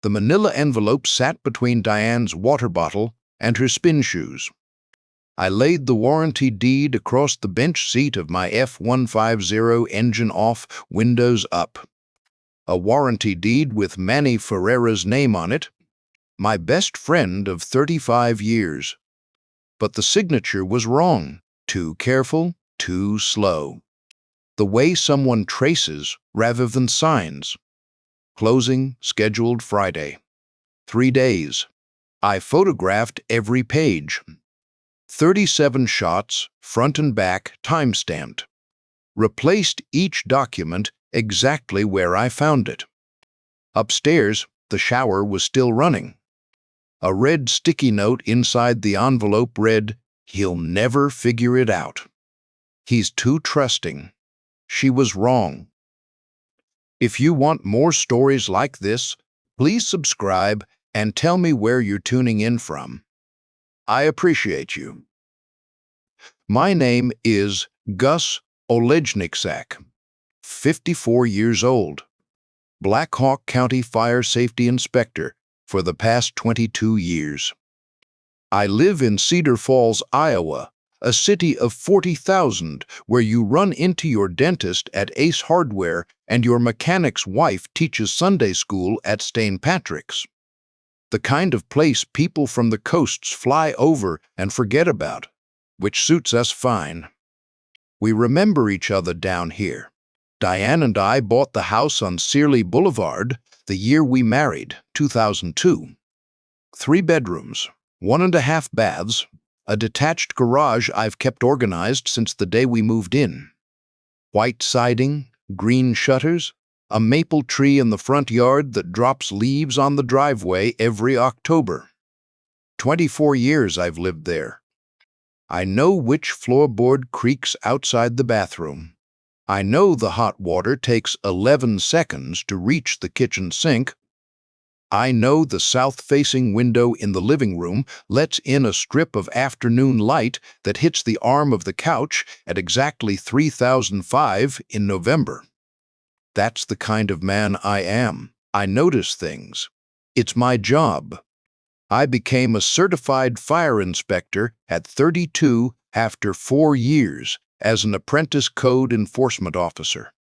The manila envelope sat between Diane's water bottle and her spin shoes. I laid the warranty deed across the bench seat of my F-150, engine off, windows up. A warranty deed with Manny Ferreiras' name on it, my best friend of 35 years. But the signature was wrong, too careful, too slow. The way someone traces rather than signs. Closing scheduled Friday. 3 days. I photographed every page. 37 shots, front and back, time-stamped. Replaced each document exactly where I found it. Upstairs, the shower was still running. A red sticky note inside the envelope read, "He'll never figure it out. He's too trusting." She was wrong. If you want more stories like this, please subscribe and tell me where you're tuning in from. I appreciate you. My name is Gus Olejniksak, 54 years old, Black Hawk County Fire Safety Inspector for the past 22 years. I live in Cedar Falls, Iowa, a city of 40,000 where you run into your dentist at Ace Hardware and your mechanic's wife teaches Sunday school at St. Patrick's. The kind of place people from the coasts fly over and forget about, which suits us fine. We remember each other down here. Diane and I bought the house on Searly Boulevard the year we married, 2002. 3 bedrooms, 1.5 baths, a detached garage I've kept organized since the day we moved in. White siding, green shutters, a maple tree in the front yard that drops leaves on the driveway every October. 24 years I've lived there. I know which floorboard creaks outside the bathroom. I know the hot water takes 11 seconds to reach the kitchen sink. I know the south-facing window in the living room lets in a strip of afternoon light that hits the arm of the couch at exactly 3005 in November. That's the kind of man I am. I notice things. It's my job. I became a certified fire inspector at 32 after 4 years as an apprentice code enforcement officer.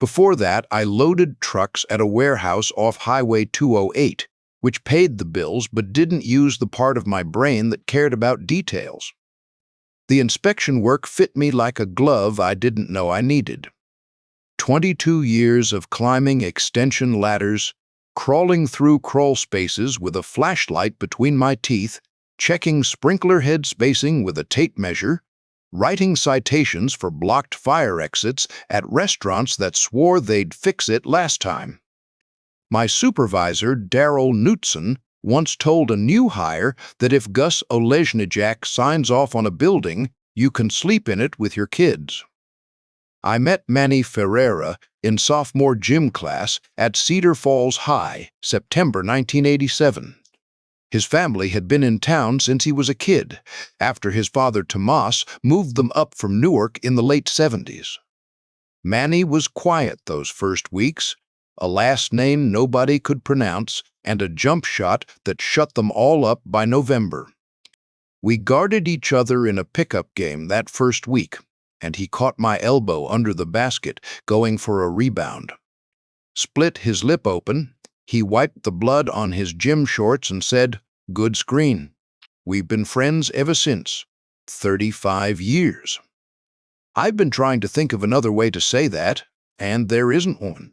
Before that, I loaded trucks at a warehouse off Highway 208, which paid the bills but didn't use the part of my brain that cared about details. The inspection work fit me like a glove I didn't know I needed. 22 years of climbing extension ladders, crawling through crawl spaces with a flashlight between my teeth, checking sprinkler head spacing with a tape measure, writing citations for blocked fire exits at restaurants that swore they'd fix it last time. My supervisor, Daryl Knutson, once told a new hire that if Gus Olejniksak signs off on a building, you can sleep in it with your kids. I met Manny Ferreiras in sophomore gym class at Cedar Falls High, September 1987. His family had been in town since he was a kid, after his father Tomas moved them up from Newark in the late 70s. Manny was quiet those first weeks, a last name nobody could pronounce, and a jump shot that shut them all up by November. We guarded each other in a pickup game that first week, and he caught my elbow under the basket, going for a rebound. Split his lip open, he wiped the blood on his gym shorts and said, "Good screen. We've been friends ever since. 35 years. I've been trying to think of another way to say that, and there isn't one.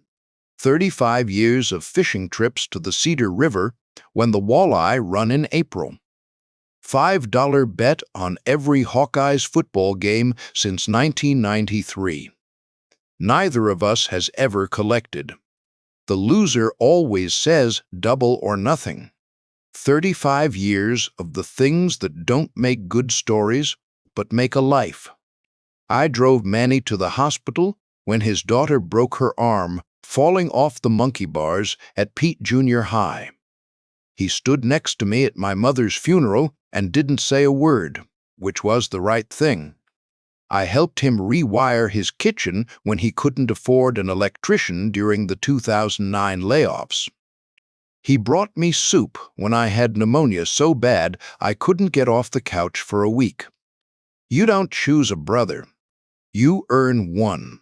35 years of fishing trips to the Cedar River when the walleye run in April. $5 bet on every Hawkeyes football game since 1993. Neither of us has ever collected. The loser always says double or nothing. 35 years of the things that don't make good stories, but make a life. I drove Manny to the hospital when his daughter broke her arm falling off the monkey bars at Pete Junior High. He stood next to me at my mother's funeral and didn't say a word, which was the right thing. I helped him rewire his kitchen when he couldn't afford an electrician during the 2009 layoffs. He brought me soup when I had pneumonia so bad I couldn't get off the couch for a week. You don't choose a brother. You earn one.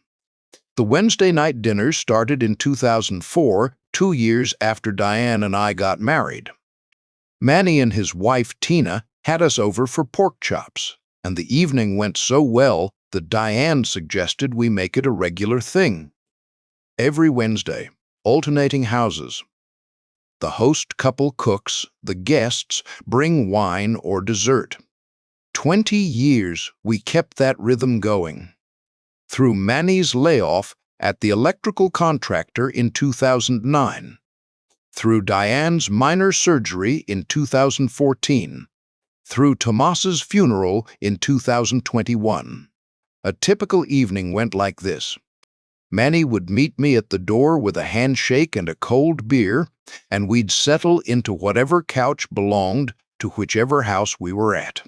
The Wednesday night dinner started in 2004, 2 years after Diane and I got married. Manny and his wife Tina had us over for pork chops, and the evening went so well that Diane suggested we make it a regular thing. Every Wednesday, alternating houses. The host couple cooks, the guests bring wine or dessert. 20 years we kept that rhythm going. Through Manny's layoff at the electrical contractor in 2009. Through Diane's minor surgery in 2014. Through Tomas's funeral in 2021. A typical evening went like this. Manny would meet me at the door with a handshake and a cold beer, and we'd settle into whatever couch belonged to whichever house we were at.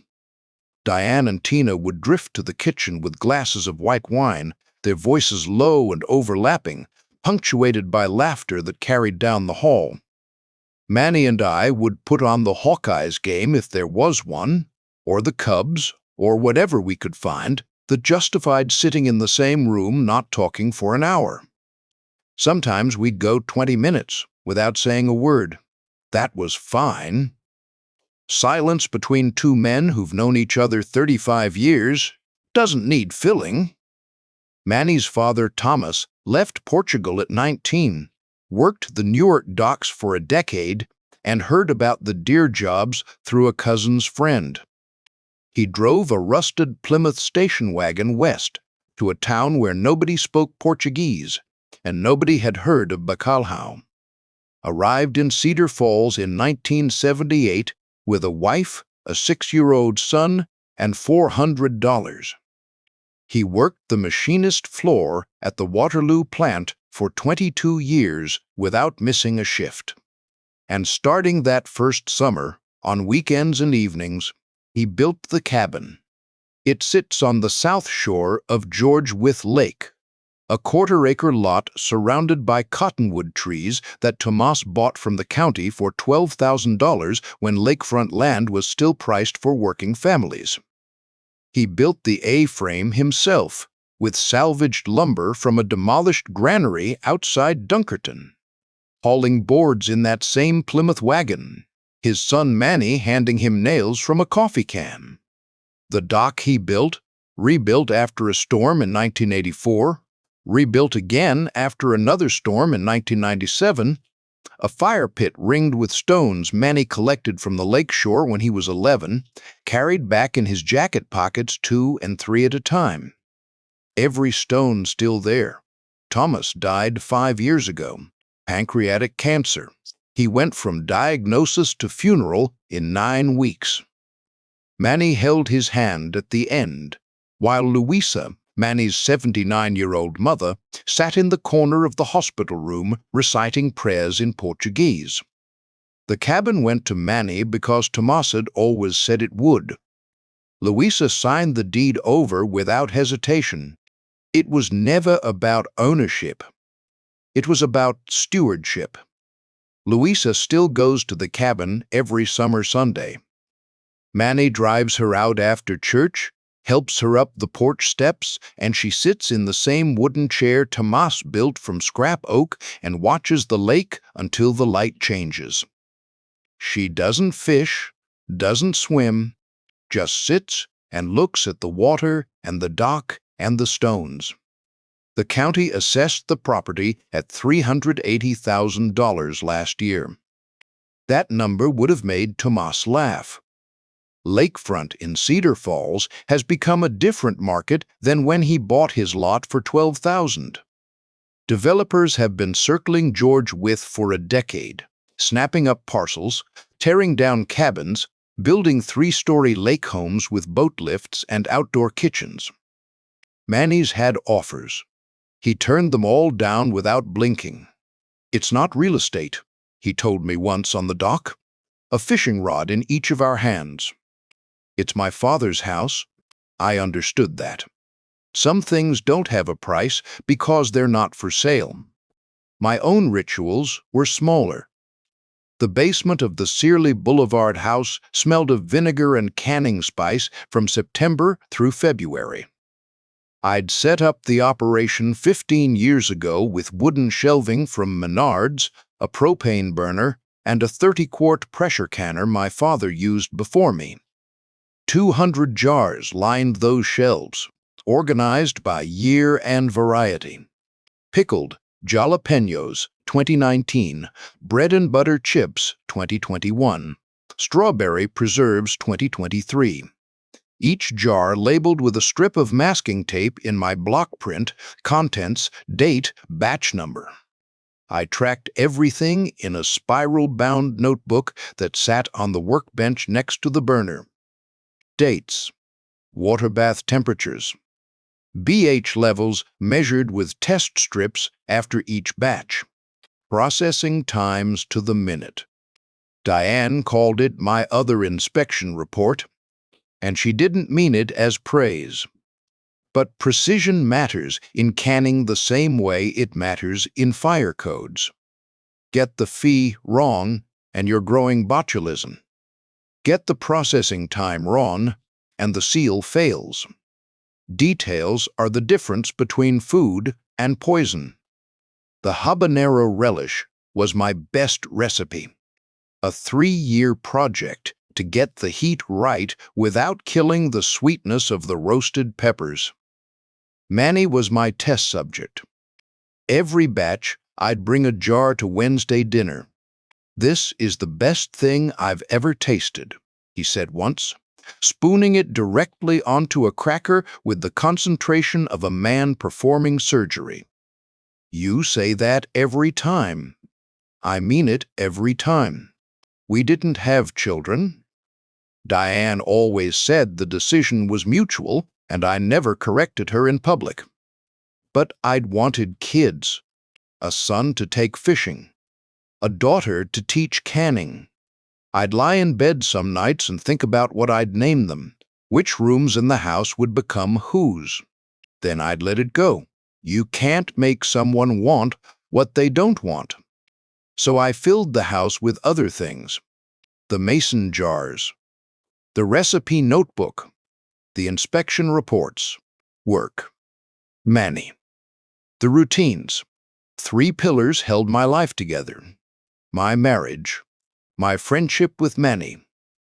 Diane and Tina would drift to the kitchen with glasses of white wine, their voices low and overlapping, punctuated by laughter that carried down the hall. Manny and I would put on the Hawkeyes game if there was one, or the Cubs, or whatever we could find that justified sitting in the same room not talking for an hour. Sometimes we'd go 20 minutes without saying a word. That was fine. Silence between two men who've known each other 35 years doesn't need filling. Manny's father, Thomas, left Portugal at 19, worked the Newark docks for a decade, and heard about the deer jobs through a cousin's friend. He drove a rusted Plymouth station wagon west to a town where nobody spoke Portuguese and nobody had heard of bacalhau. Arrived in Cedar Falls in 1978 with a wife, a 6-year-old son, and $400. He worked the machinist floor at the Waterloo plant for 22 years without missing a shift. And starting that first summer, on weekends and evenings, he built the cabin. It sits on the south shore of George Wythe Lake, a quarter-acre lot surrounded by cottonwood trees that Tomas bought from the county for $12,000 when lakefront land was still priced for working families. He built the A-frame himself, with salvaged lumber from a demolished granary outside Dunkerton, hauling boards in that same Plymouth wagon, his son Manny handing him nails from a coffee can. The dock he built, rebuilt after a storm in 1984, rebuilt again after another storm in 1997, a fire pit ringed with stones Manny collected from the lakeshore when he was 11, carried back in his jacket pockets 2 and 3 at a time. Every stone still there. Thomas died 5 years ago, pancreatic cancer. He went from diagnosis to funeral in 9 weeks. Manny held his hand at the end, while Louisa, Manny's 79-year-old mother, sat in the corner of the hospital room reciting prayers in Portuguese. The cabin went to Manny because Tomas had always said it would. Louisa signed the deed over without hesitation. It was never about ownership. It was about stewardship. Louisa still goes to the cabin every summer Sunday. Manny drives her out after church, helps her up the porch steps, and she sits in the same wooden chair Tomas built from scrap oak and watches the lake until the light changes. She doesn't fish, doesn't swim, just sits and looks at the water and the dock and the stones. The county assessed the property at $380,000 last year. That number would have made Tomas laugh. Lakefront in Cedar Falls has become a different market than when he bought his lot for $12,000. Developers have been circling George Wythe for a decade, snapping up parcels, tearing down cabins, building 3-story lake homes with boat lifts and outdoor kitchens. Manny's had offers. He turned them all down without blinking. "It's not real estate," he told me once on the dock. "A fishing rod in each of our hands." "It's my father's house." I understood that. Some things don't have a price because they're not for sale. My own rituals were smaller. The basement of the Searly Boulevard house smelled of vinegar and canning spice from September through February. I'd set up the operation 15 years ago with wooden shelving from Menards, a propane burner, and a 30-quart pressure canner my father used before me. 200 jars lined those shelves, organized by year and variety. Pickled jalapenos, 2019, bread and butter chips, 2021, strawberry preserves, 2023. Each jar labeled with a strip of masking tape in my block print, contents, date, batch number. I tracked everything in a spiral-bound notebook that sat on the workbench next to the burner. Dates, water bath temperatures, pH levels measured with test strips after each batch, processing times to the minute. Diane called it my other inspection report, and she didn't mean it as praise. But precision matters in canning the same way it matters in fire codes. Get the fee wrong, and you're growing botulism. Get the processing time wrong, and the seal fails. Details are the difference between food and poison. The habanero relish was my best recipe. A 3-year project to get the heat right without killing the sweetness of the roasted peppers. Manny was my test subject. Every batch, I'd bring a jar to Wednesday dinner. "This is the best thing I've ever tasted," he said once, spooning it directly onto a cracker with the concentration of a man performing surgery. "You say that every time." "I mean it every time. We didn't have children." Diane always said the decision was mutual, and I never corrected her in public. But I'd wanted kids. A son to take fishing. A daughter to teach canning. I'd lie in bed some nights and think about what I'd name them, which rooms in the house would become whose. Then I'd let it go. You can't make someone want what they don't want. So I filled the house with other things. The mason jars. The recipe notebook. The inspection reports. Work. Manny. The routines. 3 pillars held my life together. My marriage. My friendship with Manny.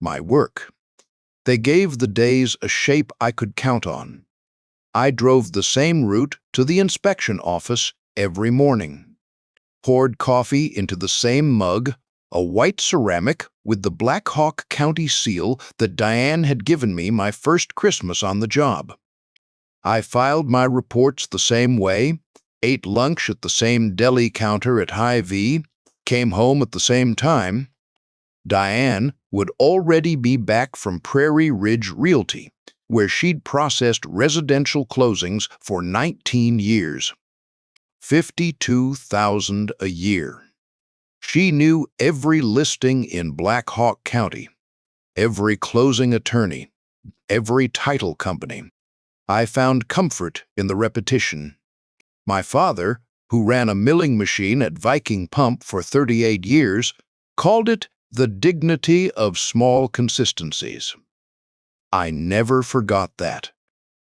My work. They gave the days a shape I could count on. I drove the same route to the inspection office every morning. Poured coffee into the same mug, a white ceramic with the Black Hawk County seal that Diane had given me my first Christmas on the job. I filed my reports the same way, ate lunch at the same deli counter at Hy-Vee, came home at the same time. Diane would already be back from Prairie Ridge Realty, where she'd processed residential closings for 19 years. $52,000 a year. She knew every listing in Black Hawk County, every closing attorney, every title company. I found comfort in the repetition. My father, who ran a milling machine at Viking Pump for 38 years, called it the dignity of small consistencies. I never forgot that.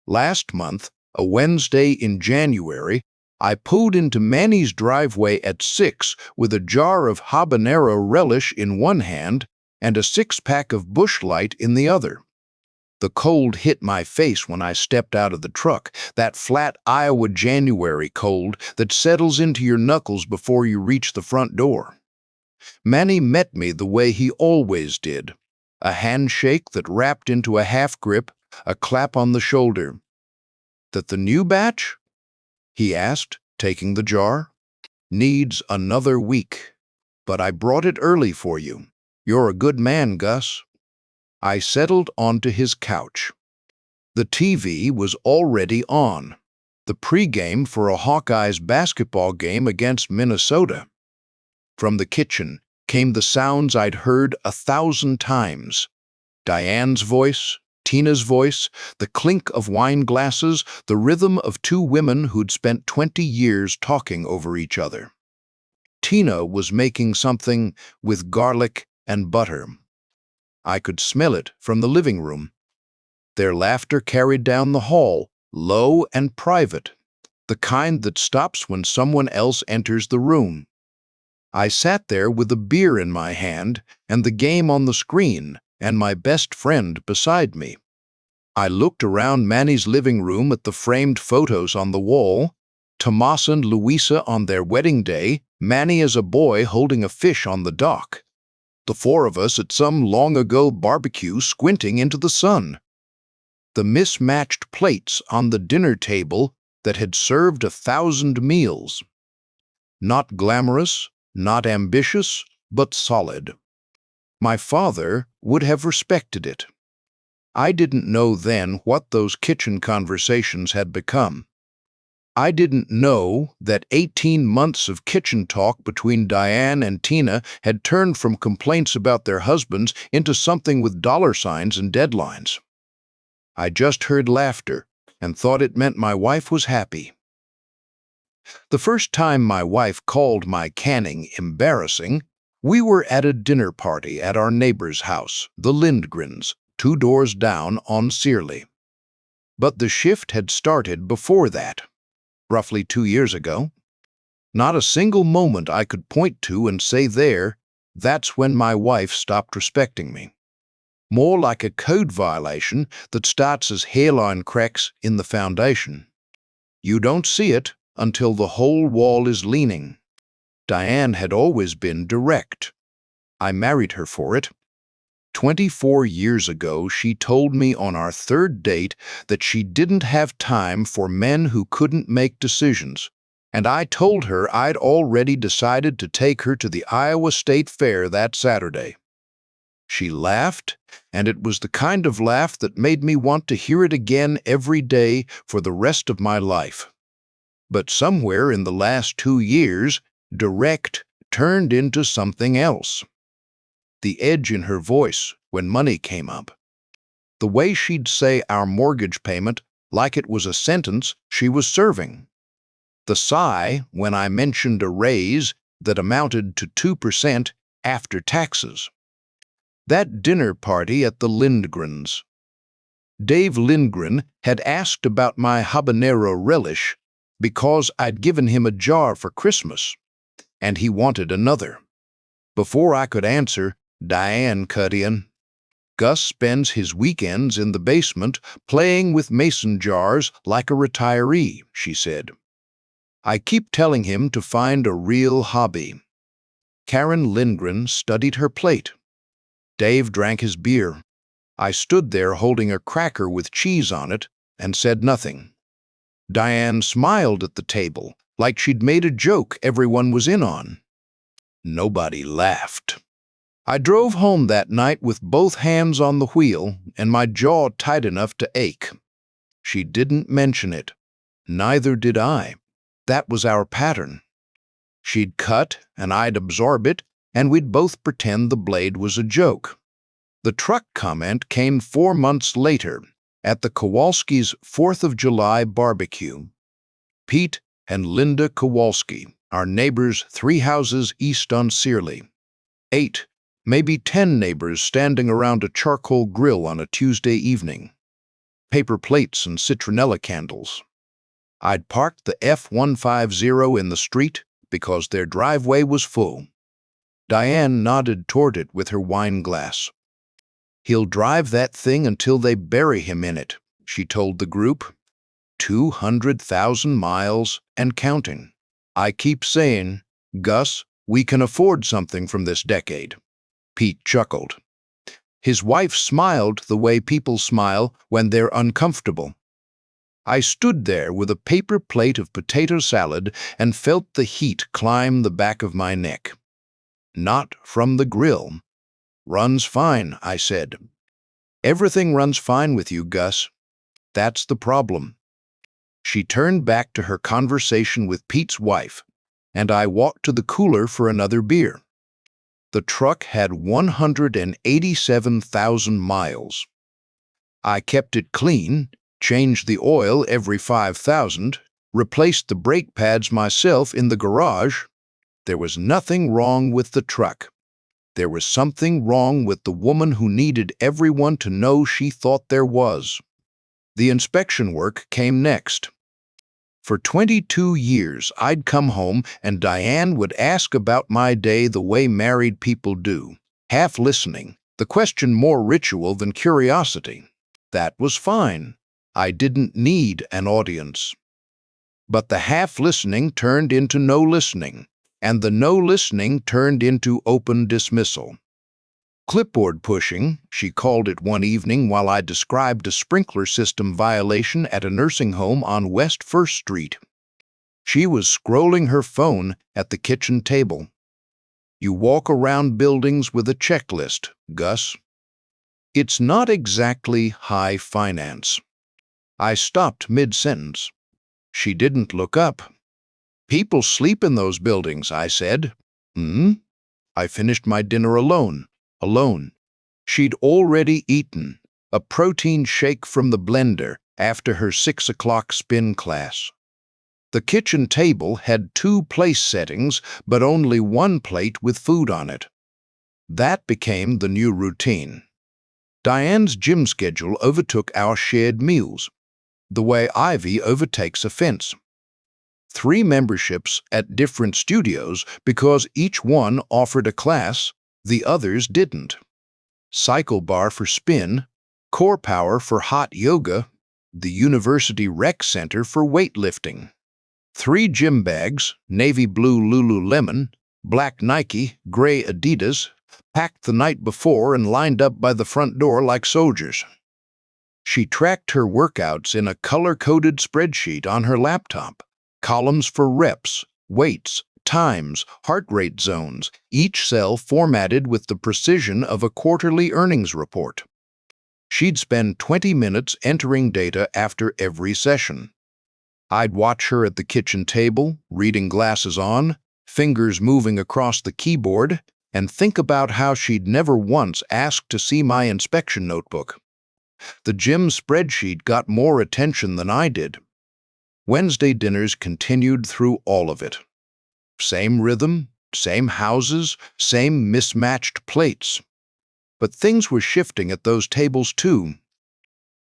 Last month, a Wednesday in January, I pulled into Manny's driveway at 6 with a jar of habanero relish in one hand and a 6-pack of Busch Light in the other. The cold hit my face when I stepped out of the truck, that flat Iowa January cold that settles into your knuckles before you reach the front door. Manny met me the way he always did, a handshake that wrapped into a half grip, a clap on the shoulder. "That the new batch?" he asked, taking the jar. "Needs another week, but I brought it early for you. You're a good man, Gus." I settled onto his couch. The TV was already on, the pregame for a Hawkeyes basketball game against Minnesota. From the kitchen came the sounds I'd heard 1,000 times. Diane's voice, Tina's voice, the clink of wine glasses, the rhythm of 2 women who'd spent 20 years talking over each other. Tina was making something with garlic and butter. I could smell it from the living room. Their laughter carried down the hall, low and private, the kind that stops when someone else enters the room. I sat there with a beer in my hand and the game on the screen and my best friend beside me. I looked around Manny's living room at the framed photos on the wall, Tomas and Luisa on their wedding day, Manny as a boy holding a fish on the dock. The four of us at some long-ago barbecue squinting into the sun. The mismatched plates on the dinner table that had served 1,000 meals. Not glamorous, not ambitious, but solid. My father would have respected it. I didn't know then what those kitchen conversations had become. I didn't know that 18 months of kitchen talk between Diane and Tina had turned from complaints about their husbands into something with dollar signs and deadlines. I just heard laughter and thought it meant my wife was happy. The first time my wife called my canning embarrassing, we were at a dinner party at our neighbor's house, the Lindgrens, 2 doors down on Searly. But the shift had started before that. Roughly 2 years ago. Not a single moment I could point to and say that's when my wife stopped respecting me. More like a code violation that starts as hairline cracks in the foundation. You don't see it until the whole wall is leaning. Diane had always been direct. I married her for it. 24 years ago, she told me on our 3rd date that she didn't have time for men who couldn't make decisions, and I told her I'd already decided to take her to the Iowa State Fair that Saturday. She laughed, and it was the kind of laugh that made me want to hear it again every day for the rest of my life. But somewhere in the last 2 years, direct turned into something else. The edge in her voice when money came up. The way she'd say our mortgage payment like it was a sentence she was serving. The sigh when I mentioned a raise that amounted to 2% after taxes. That dinner party at the Lindgrens. Dave Lindgren had asked about my habanero relish because I'd given him a jar for Christmas, and he wanted another. Before I could answer, Diane cut in. Gus spends his weekends in the basement playing with mason jars like a retiree, she said. I keep telling him to find a real hobby. Karen Lindgren studied her plate. Dave drank his beer. I stood there holding a cracker with cheese on it and said nothing. Diane smiled at the table like she'd made a joke everyone was in on. Nobody laughed. I drove home that night with both hands on the wheel and my jaw tight enough to ache. She didn't mention it. Neither did I. That was our pattern. She'd cut and I'd absorb it, and we'd both pretend the blade was a joke. The truck comment came 4 months later at the Kowalski's 4th of July barbecue. Pete and Linda Kowalski, our neighbors 3 houses east on Searly. 8, maybe 10 neighbors standing around a charcoal grill on a Tuesday evening. Paper plates and citronella candles. I'd parked the F-150 in the street because their driveway was full. Diane nodded toward it with her wine glass. He'll drive that thing until they bury him in it, she told the group. 200,000 miles and counting. I keep saying, Gus, we can afford something from this decade. Pete chuckled. His wife smiled the way people smile when they're uncomfortable. I stood there with a paper plate of potato salad and felt the heat climb the back of my neck. Not from the grill. Runs fine, I said. Everything runs fine with you, Gus. That's the problem. She turned back to her conversation with Pete's wife, and I walked to the cooler for another beer. The truck had 187,000 miles. I kept it clean, changed the oil every 5,000, replaced the brake pads myself in the garage. There was nothing wrong with the truck. There was something wrong with the woman who needed everyone to know she thought there was. The inspection work came next. For 22 years, I'd come home and Diane would ask about my day the way married people do, half listening, the question more ritual than curiosity. That was fine. I didn't need an audience. But the half listening turned into no listening, and the no listening turned into open dismissal. Clipboard pushing, she called it one evening while I described a sprinkler system violation at a nursing home on West 1st Street. She was scrolling her phone at the kitchen table. You walk around buildings with a checklist, Gus. It's not exactly high finance. I stopped mid-sentence. She didn't look up. People sleep in those buildings, I said. I finished my dinner alone. She'd already eaten a protein shake from the blender after her 6 o'clock spin class. The kitchen table had 2 place settings, but only 1 plate with food on it. That became the new routine. Diane's gym schedule overtook our shared meals, the way ivy overtakes a fence. 3 memberships at different studios because each one offered a class, the others didn't. Cycle bar for spin, core power for hot yoga, the University Rec Center for weightlifting. 3 gym bags, navy blue Lululemon, black Nike, gray Adidas, packed the night before and lined up by the front door like soldiers. She tracked her workouts in a color-coded spreadsheet on her laptop, columns for reps, weights, times, heart rate zones, each cell formatted with the precision of a quarterly earnings report. She'd spend 20 minutes entering data after every session. I'd watch her at the kitchen table, reading glasses on, fingers moving across the keyboard, and think about how she'd never once asked to see my inspection notebook. The gym spreadsheet got more attention than I did. Wednesday dinners continued through all of it. Same rhythm, same houses, same mismatched plates. But things were shifting at those tables too.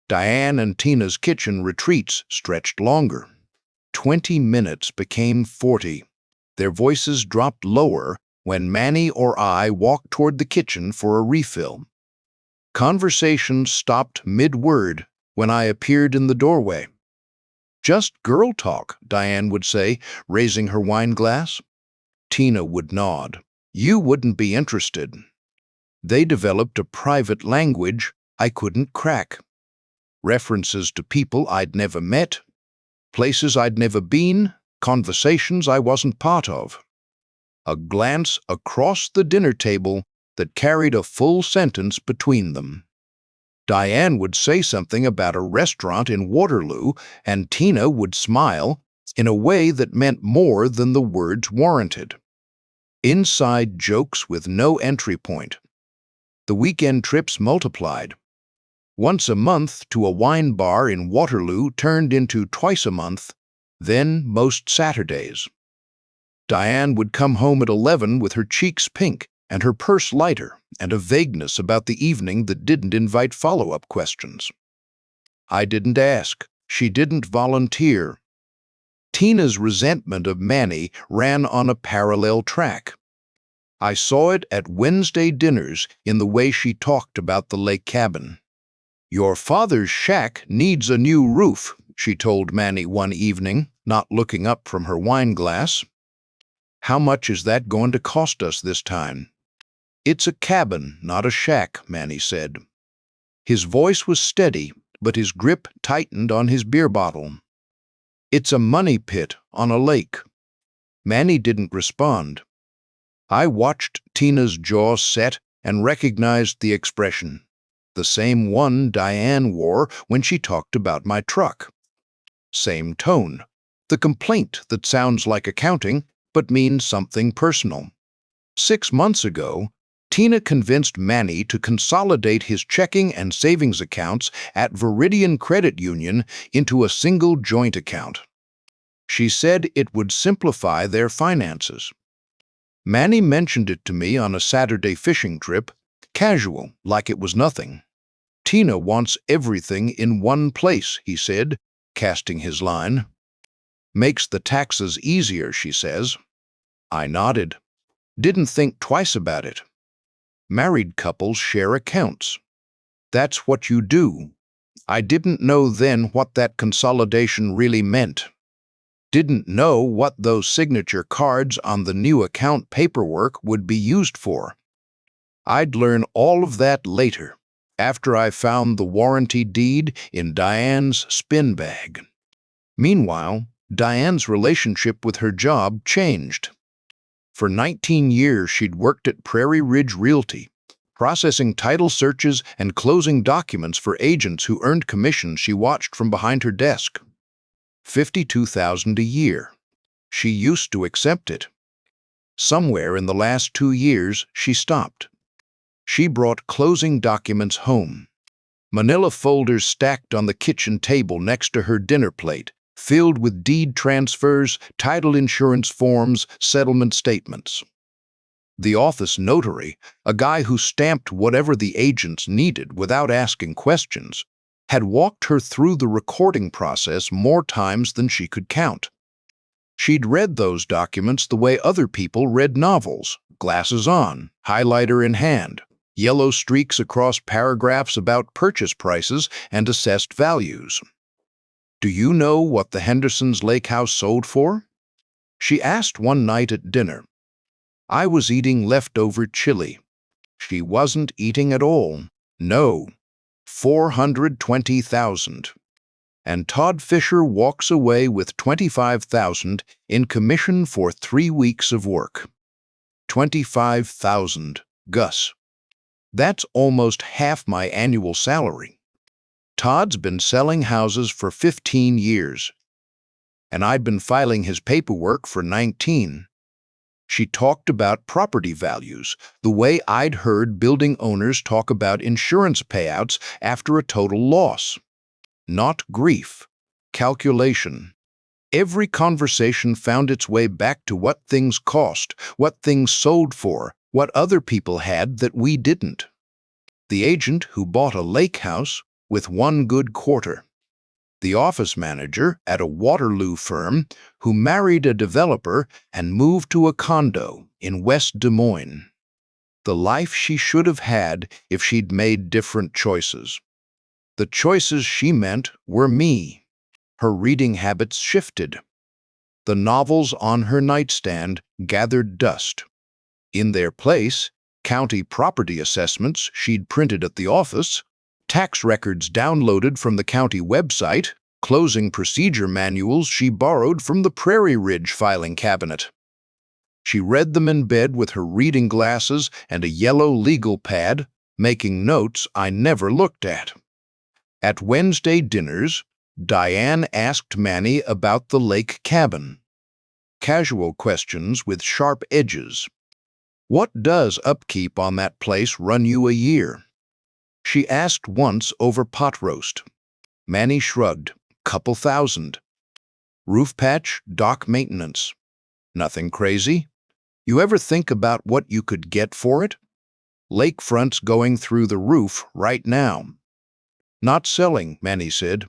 Diane and Tina's kitchen retreats stretched longer. 20 minutes became 40. Their voices dropped lower when Manny or I walked toward the kitchen for a refill. Conversations stopped mid-word when I appeared in the doorway. "Just girl talk," Diane would say, raising her wine glass. Tina would nod. "You wouldn't be interested." They developed a private language I couldn't crack. References to people I'd never met, places I'd never been, conversations I wasn't part of. A glance across the dinner table that carried a full sentence between them. Diane would say something about a restaurant in Waterloo, and Tina would smile in a way that meant more than the words warranted. Inside jokes with no entry point. The weekend trips multiplied. Once a month to a wine bar in Waterloo turned into twice a month, then most Saturdays. Diane would come home at 11 with her cheeks pink and her purse lighter, and a vagueness about the evening that didn't invite follow-up questions. I didn't ask. She didn't volunteer. Tina's resentment of Manny ran on a parallel track. I saw it at Wednesday dinners in the way she talked about the lake cabin. "Your father's shack needs a new roof," she told Manny one evening, not looking up from her wine glass. "How much is that going to cost us this time?" "It's a cabin, not a shack," Manny said. His voice was steady, but his grip tightened on his beer bottle. "It's a money pit on a lake." Manny didn't respond. I watched Tina's jaw set and recognized the expression, the same one Diane wore when she talked about my truck. Same tone, the complaint that sounds like accounting but means something personal. 6 months ago, Tina convinced Manny to consolidate his checking and savings accounts at Viridian Credit Union into a single joint account. She said it would simplify their finances. Manny mentioned it to me on a Saturday fishing trip, casual, like it was nothing. Tina wants everything in one place, he said, casting his line. Makes the taxes easier, she says. I nodded. Didn't think twice about it. Married couples share accounts. That's what you do. I didn't know then what that consolidation really meant. Didn't know what those signature cards on the new account paperwork would be used for. I'd learn all of that later, after I found the warranty deed in Diane's spin bag. Meanwhile, Diane's relationship with her job changed. For 19 years, she'd worked at Prairie Ridge Realty, processing title searches and closing documents for agents who earned commissions she watched from behind her desk. $52,000 a year. She used to accept it. Somewhere in the last 2 years, she stopped. She brought closing documents home. Manila folders stacked on the kitchen table next to her dinner plate, filled with deed transfers, title insurance forms, settlement statements. The office notary, a guy who stamped whatever the agents needed without asking questions, had walked her through the recording process more times than she could count. She'd read those documents the way other people read novels, glasses on, highlighter in hand, yellow streaks across paragraphs about purchase prices and assessed values. Do you know what the Hendersons' lake house sold for? She asked one night at dinner. I was eating leftover chili. She wasn't eating at all. No. $420,000. And Todd Fisher walks away with $25,000 in commission for 3 weeks of work. $25,000, Gus. That's almost half my annual salary. Todd's been selling houses for 15 years, and I'd been filing his paperwork for 19. She talked about property values, the way I'd heard building owners talk about insurance payouts after a total loss. Not grief, calculation. Every conversation found its way back to what things cost, what things sold for, what other people had that we didn't. The agent who bought a lake house with 1 good quarter. The office manager at a Waterloo firm who married a developer and moved to a condo in West Des Moines. The life she should have had if she'd made different choices. The choices she meant were me. Her reading habits shifted. The novels on her nightstand gathered dust. In their place, county property assessments she'd printed at the office, tax records downloaded from the county website, closing procedure manuals she borrowed from the Prairie Ridge filing cabinet. She read them in bed with her reading glasses and a yellow legal pad, making notes I never looked at. At Wednesday dinners, Diane asked Manny about the lake cabin. Casual questions with sharp edges. What does upkeep on that place run you a year? She asked once over pot roast. Manny shrugged. Couple thousand. Roof patch, dock maintenance. Nothing crazy? You ever think about what you could get for it? Lakefront's going through the roof right now. Not selling, Manny said.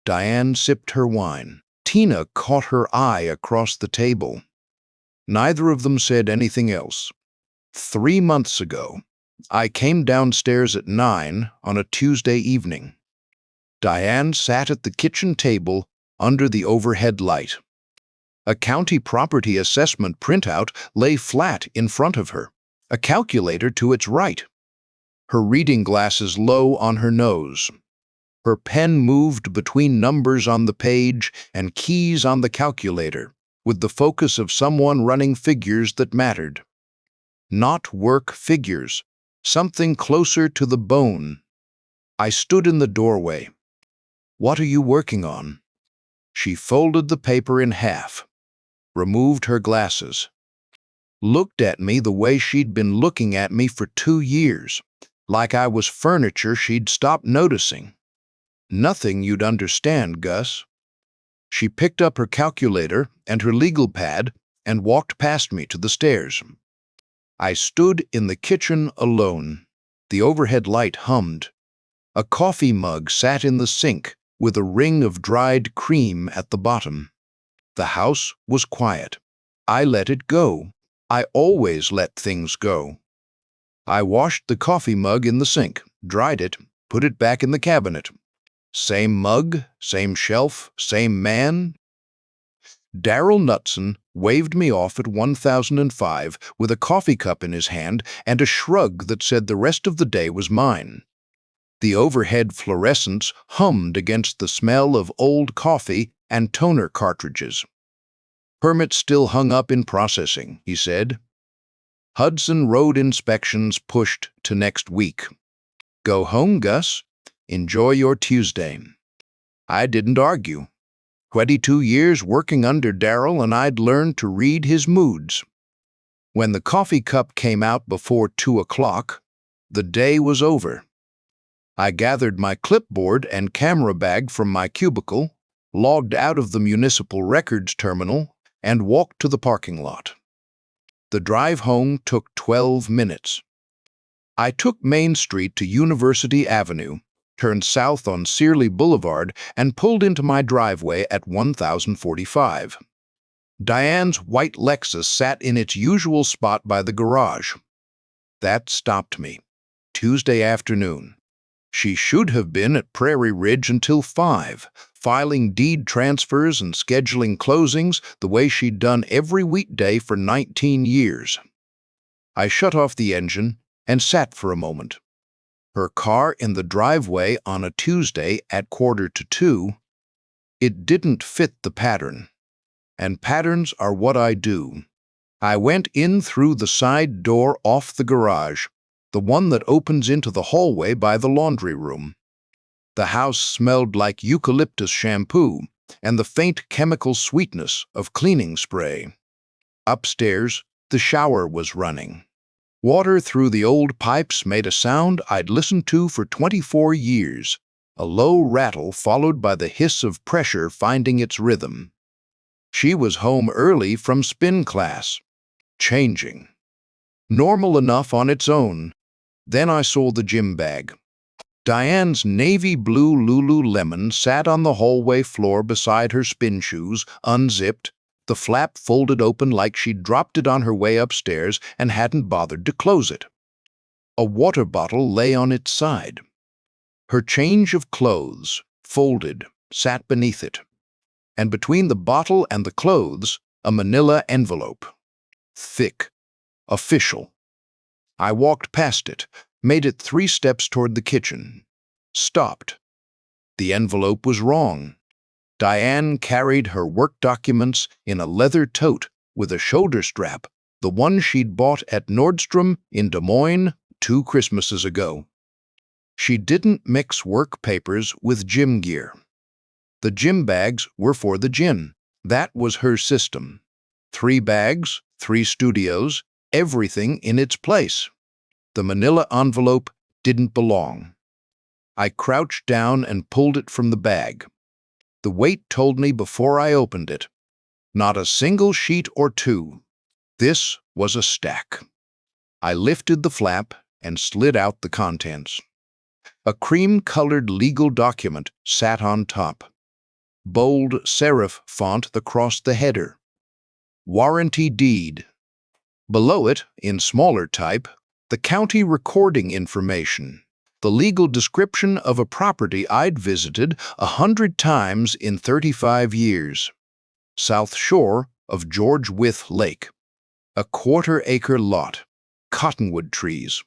Diane sipped her wine. Tina caught her eye across the table. Neither of them said anything else. 3 months ago, I came downstairs at 9 on a Tuesday evening. Diane sat at the kitchen table under the overhead light. A county property assessment printout lay flat in front of her, a calculator to its right. Her reading glasses low on her nose. Her pen moved between numbers on the page and keys on the calculator, with the focus of someone running figures that mattered. Not work figures, something closer to the bone. I stood in the doorway. What are you working on? She folded the paper in half, removed her glasses, looked at me the way she'd been looking at me for 2 years, like I was furniture she'd stopped noticing. Nothing you'd understand, Gus. She picked up her calculator and her legal pad and walked past me to the stairs. I stood in the kitchen alone. The overhead light hummed. A coffee mug sat in the sink with a ring of dried cream at the bottom. The house was quiet. I let it go. I always let things go. I washed the coffee mug in the sink, dried it, put it back in the cabinet. Same mug, same shelf, same man. Darrell Knutson waved me off at 1005 with a coffee cup in his hand and a shrug that said the rest of the day was mine. The overhead fluorescence hummed against the smell of old coffee and toner cartridges. "Permit still hung up in processing," he said. Hudson Road inspections pushed to next week. "Go home, Gus. Enjoy your Tuesday." I didn't argue. 22 years working under Darrell, and I'd learned to read his moods. When the coffee cup came out before 2 o'clock, the day was over. I gathered my clipboard and camera bag from my cubicle, logged out of the municipal records terminal, and walked to the parking lot. The drive home took 12 minutes. I took Main Street to University Avenue, turned south on Searly Boulevard, and pulled into my driveway at 1045. Diane's white Lexus sat in its usual spot by the garage. That stopped me. Tuesday afternoon. She should have been at Prairie Ridge until 5, filing deed transfers and scheduling closings the way she'd done every weekday for 19 years. I shut off the engine and sat for a moment. Her car in the driveway on a Tuesday at 1:45. It didn't fit the pattern. And patterns are what I do. I went in through the side door off the garage, the one that opens into the hallway by the laundry room. The house smelled like eucalyptus shampoo and the faint chemical sweetness of cleaning spray. Upstairs, the shower was running. Water through the old pipes made a sound I'd listened to for 24 years, a low rattle followed by the hiss of pressure finding its rhythm. She was home early from spin class. Changing. Normal enough on its own. Then I saw the gym bag. Diane's navy blue Lululemon sat on the hallway floor beside her spin shoes, unzipped, the flap folded open like she'd dropped it on her way upstairs and hadn't bothered to close it. A water bottle lay on its side. Her change of clothes, folded, sat beneath it. And between the bottle and the clothes, a manila envelope. Thick. Official. I walked past it, made it 3 steps toward the kitchen. Stopped. The envelope was wrong. Diane carried her work documents in a leather tote with a shoulder strap, the one she'd bought at Nordstrom in Des Moines 2 Christmases ago. She didn't mix work papers with gym gear. The gym bags were for the gym. That was her system. 3 bags, 3 studios, everything in its place. The manila envelope didn't belong. I crouched down and pulled it from the bag. The weight told me before I opened it. Not a single sheet or 2. This was a stack. I lifted the flap and slid out the contents. A cream-colored legal document sat on top. Bold serif font across the header. Warranty deed. Below it, in smaller type, the county recording information. The legal description of a property I'd visited 100 times in 35 years. South shore of George Wythe Lake. A 1/4-acre lot. Cottonwood trees.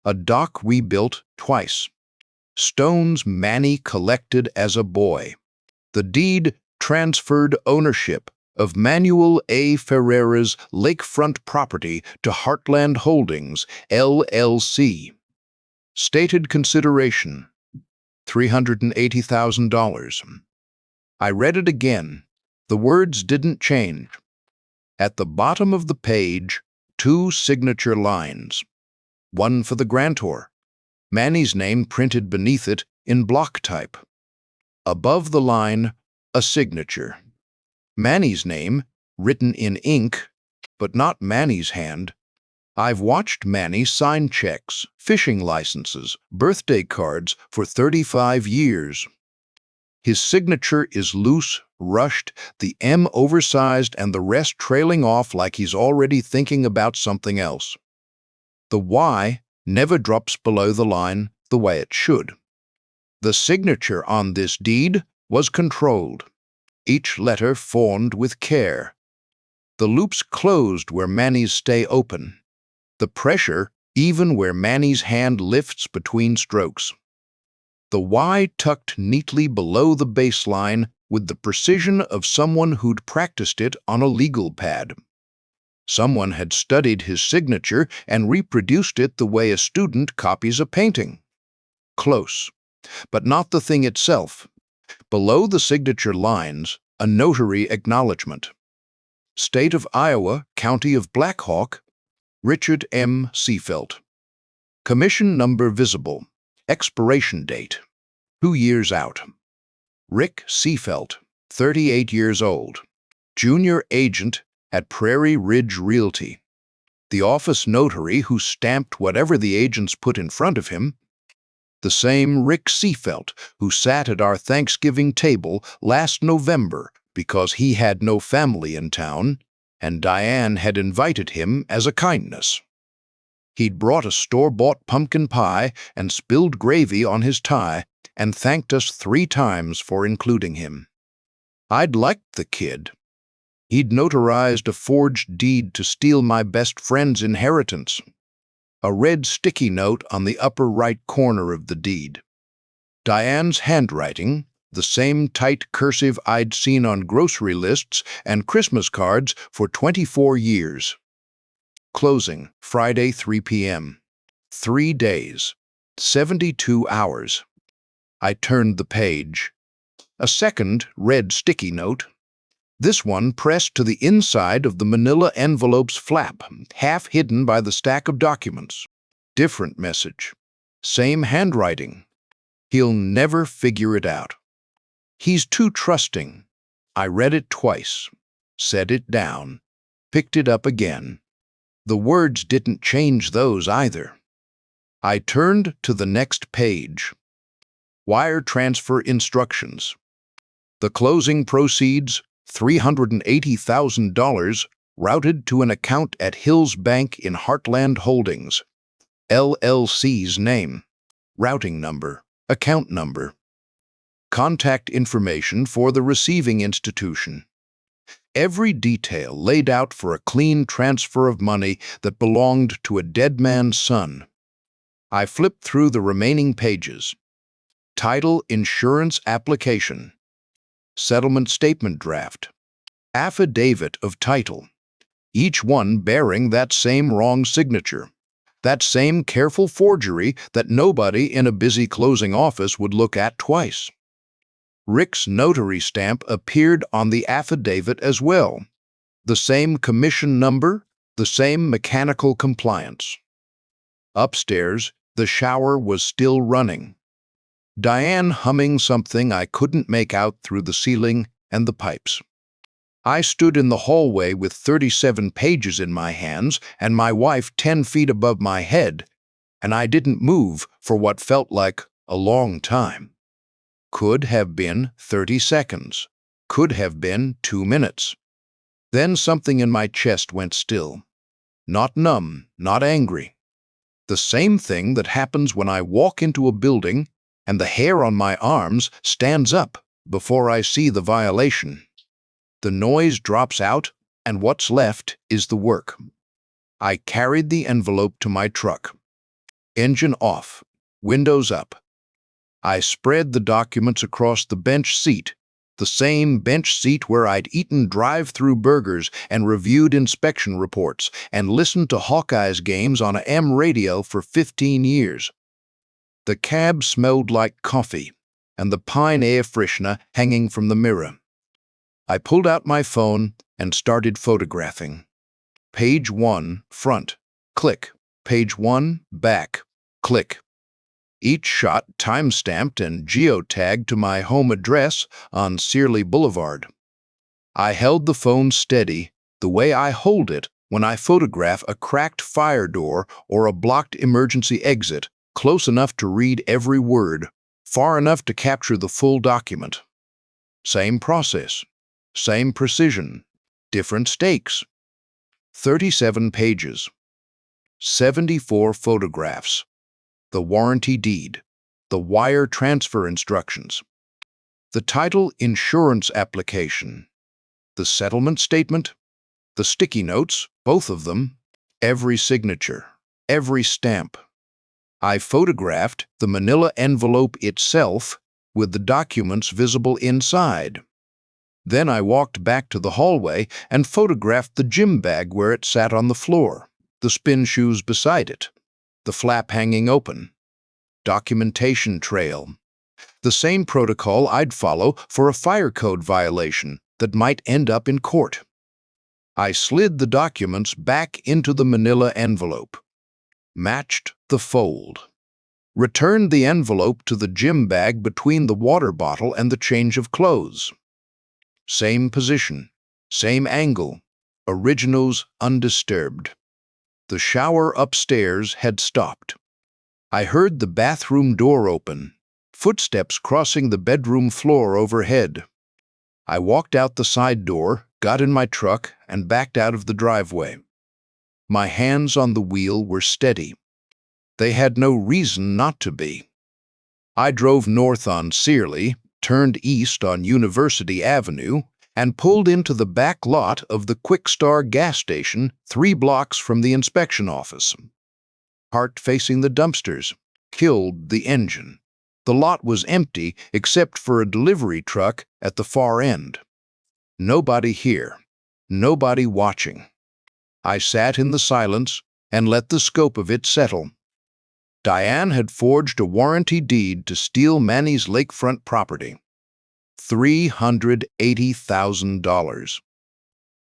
A dock rebuilt twice. Stones Manny collected as a boy. The deed transferred ownership of Manuel A. Ferreiras' lakefront property to Heartland Holdings, LLC. Stated consideration, $380,000. I read it again. The words didn't change. At the bottom of the page, 2 signature lines. One for the grantor. Manny's name printed beneath it in block type. Above the line, a signature. Manny's name, written in ink, but not Manny's hand. I've watched Manny sign checks, fishing licenses, birthday cards for 35 years. His signature is loose, rushed, the M oversized and the rest trailing off like he's already thinking about something else. The Y never drops below the line the way it should. The signature on this deed was controlled, each letter formed with care. The loops closed where Manny's stay open. The pressure even where Manny's hand lifts between strokes. The Y tucked neatly below the baseline with the precision of someone who'd practiced it on a legal pad. Someone had studied his signature and reproduced it the way a student copies a painting. Close, but not the thing itself. Below the signature lines, a notary acknowledgement. State of Iowa, County of Black Hawk, Richard M. Seefeldt. Commission number visible. Expiration date, 2 years out. Rick Seefeldt, 38 years old. Junior agent at Prairie Ridge Realty. The office notary who stamped whatever the agents put in front of him. The same Rick Seefeldt who sat at our Thanksgiving table last November because he had no family in town, and Diane had invited him as a kindness. He'd brought a store-bought pumpkin pie and spilled gravy on his tie and thanked us 3 times for including him. I'd liked the kid. He'd notarized a forged deed to steal my best friend's inheritance. A red sticky note on the upper right corner of the deed. Diane's handwriting, the same tight cursive I'd seen on grocery lists and Christmas cards for 24 years. Closing, Friday 3 p.m. 3 days, 72 hours. I turned the page. A second red sticky note. This one pressed to the inside of the Manila Envelope's flap, half hidden by the stack of documents. Different message. Same handwriting. He'll never figure it out. He's too trusting. I read it twice, set it down, picked it up again. The words didn't change those either. I turned to the next page. Wire transfer instructions. The closing proceeds, $380,000, routed to an account at Hills Bank in Heartland Holdings. LLC's name, routing number, account number. Contact information for the receiving institution. Every detail laid out for a clean transfer of money that belonged to a dead man's son. I flipped through the remaining pages. Title insurance application. Settlement statement draft. Affidavit of title. Each one bearing that same wrong signature. That same careful forgery that nobody in a busy closing office would look at twice. Rick's notary stamp appeared on the affidavit as well. The same commission number, the same mechanical compliance. Upstairs, the shower was still running. Diane humming something I couldn't make out through the ceiling and the pipes. I stood in the hallway with 37 pages in my hands and my wife 10 feet above my head, and I didn't move for what felt like a long time. Could have been 30 seconds. Could have been 2 minutes. Then something in my chest went still. Not numb, not angry. The same thing that happens when I walk into a building and the hair on my arms stands up before I see the violation. The noise drops out, and what's left is the work. I carried the envelope to my truck. Engine off, windows up. I spread the documents across the bench seat, the same bench seat where I'd eaten drive-through burgers and reviewed inspection reports and listened to Hawkeyes games on a AM radio for 15 years. The cab smelled like coffee, and the pine air freshener hanging from the mirror. I pulled out my phone and started photographing. Page 1, front, click. Page 1, back, click. Each shot time-stamped and geotagged to my home address on Searly Boulevard. I held the phone steady, the way I hold it when I photograph a cracked fire door or a blocked emergency exit, close enough to read every word, far enough to capture the full document. Same process, same precision, different stakes. 37 pages, 74 photographs, the warranty deed, the wire transfer instructions, the title insurance application, the settlement statement, the sticky notes, both of them, every signature, every stamp. I photographed the manila envelope itself with the documents visible inside. Then I walked back to the hallway and photographed the gym bag where it sat on the floor, the spin shoes beside it, the flap hanging open, documentation trail. The same protocol I'd follow for a fire code violation that might end up in court. I slid the documents back into the manila envelope, matched the fold, returned the envelope to the gym bag between the water bottle and the change of clothes. Same position, same angle, originals undisturbed. The shower upstairs had stopped. I heard the bathroom door open, footsteps crossing the bedroom floor overhead. I walked out the side door, got in my truck, and backed out of the driveway. My hands on the wheel were steady. They had no reason not to be. I drove north on Searly, turned east on University Avenue, and pulled into the back lot of the Quick Star gas station 3 blocks from the inspection office. Heart facing the dumpsters, killed the engine. The lot was empty except for a delivery truck at the far end. Nobody here, nobody watching. I sat in the silence and let the scope of it settle. Diane had forged a warranty deed to steal Manny's lakefront property. $380,000.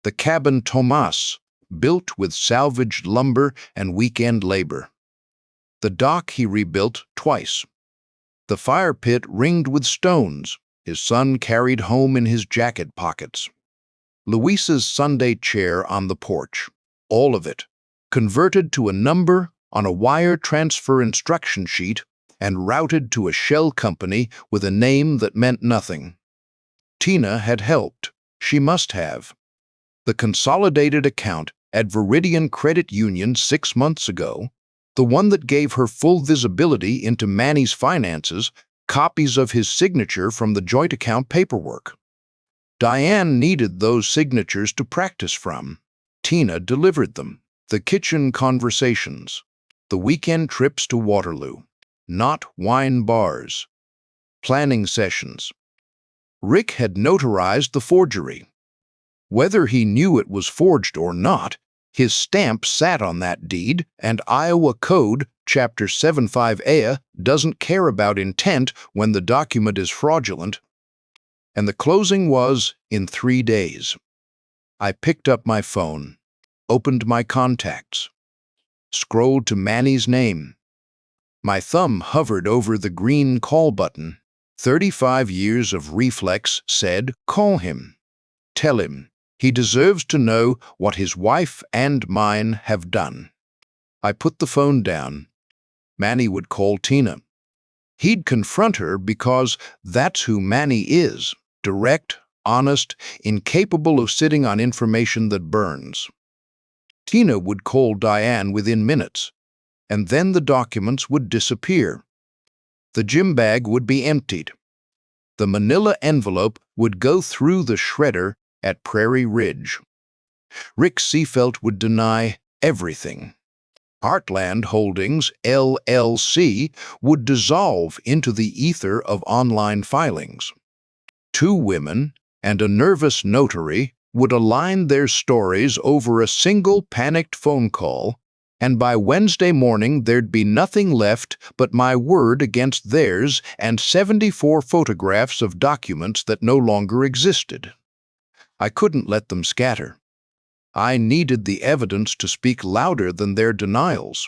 The cabin Tomas, built with salvaged lumber and weekend labor. The dock he rebuilt twice. The fire pit ringed with stones his son carried home in his jacket pockets. Luisa's Sunday chair on the porch, all of it, converted to a number on a wire transfer instruction sheet and routed to a shell company with a name that meant nothing. Tina had helped. She must have. The consolidated account at Viridian Credit Union 6 months ago, the one that gave her full visibility into Manny's finances, copies of his signature from the joint account paperwork. Diane needed those signatures to practice from. Tina delivered them. The kitchen conversations, the weekend trips to Waterloo, not wine bars. Planning sessions. Rick had notarized the forgery. Whether he knew it was forged or not, his stamp sat on that deed, and Iowa Code, Chapter 75A, doesn't care about intent when the document is fraudulent. And the closing was in 3 days. I picked up my phone, opened my contacts, scrolled to Manny's name. My thumb hovered over the green call button. 35 years of reflex said, "Call him. Tell him he deserves to know what his wife and mine have done." I put the phone down. Manny would call Tina. He'd confront her because that's who Manny is, direct, honest, incapable of sitting on information that burns. Tina would call Diane within minutes, and then the documents would disappear. The gym bag would be emptied. The manila envelope would go through the shredder at Prairie Ridge. Rick Seefeldt would deny everything. Heartland Holdings, LLC, would dissolve into the ether of online filings. 2 women and a nervous notary would align their stories over a single panicked phone call, and by Wednesday morning there'd be nothing left but my word against theirs and 74 photographs of documents that no longer existed. I couldn't let them scatter. I needed the evidence to speak louder than their denials.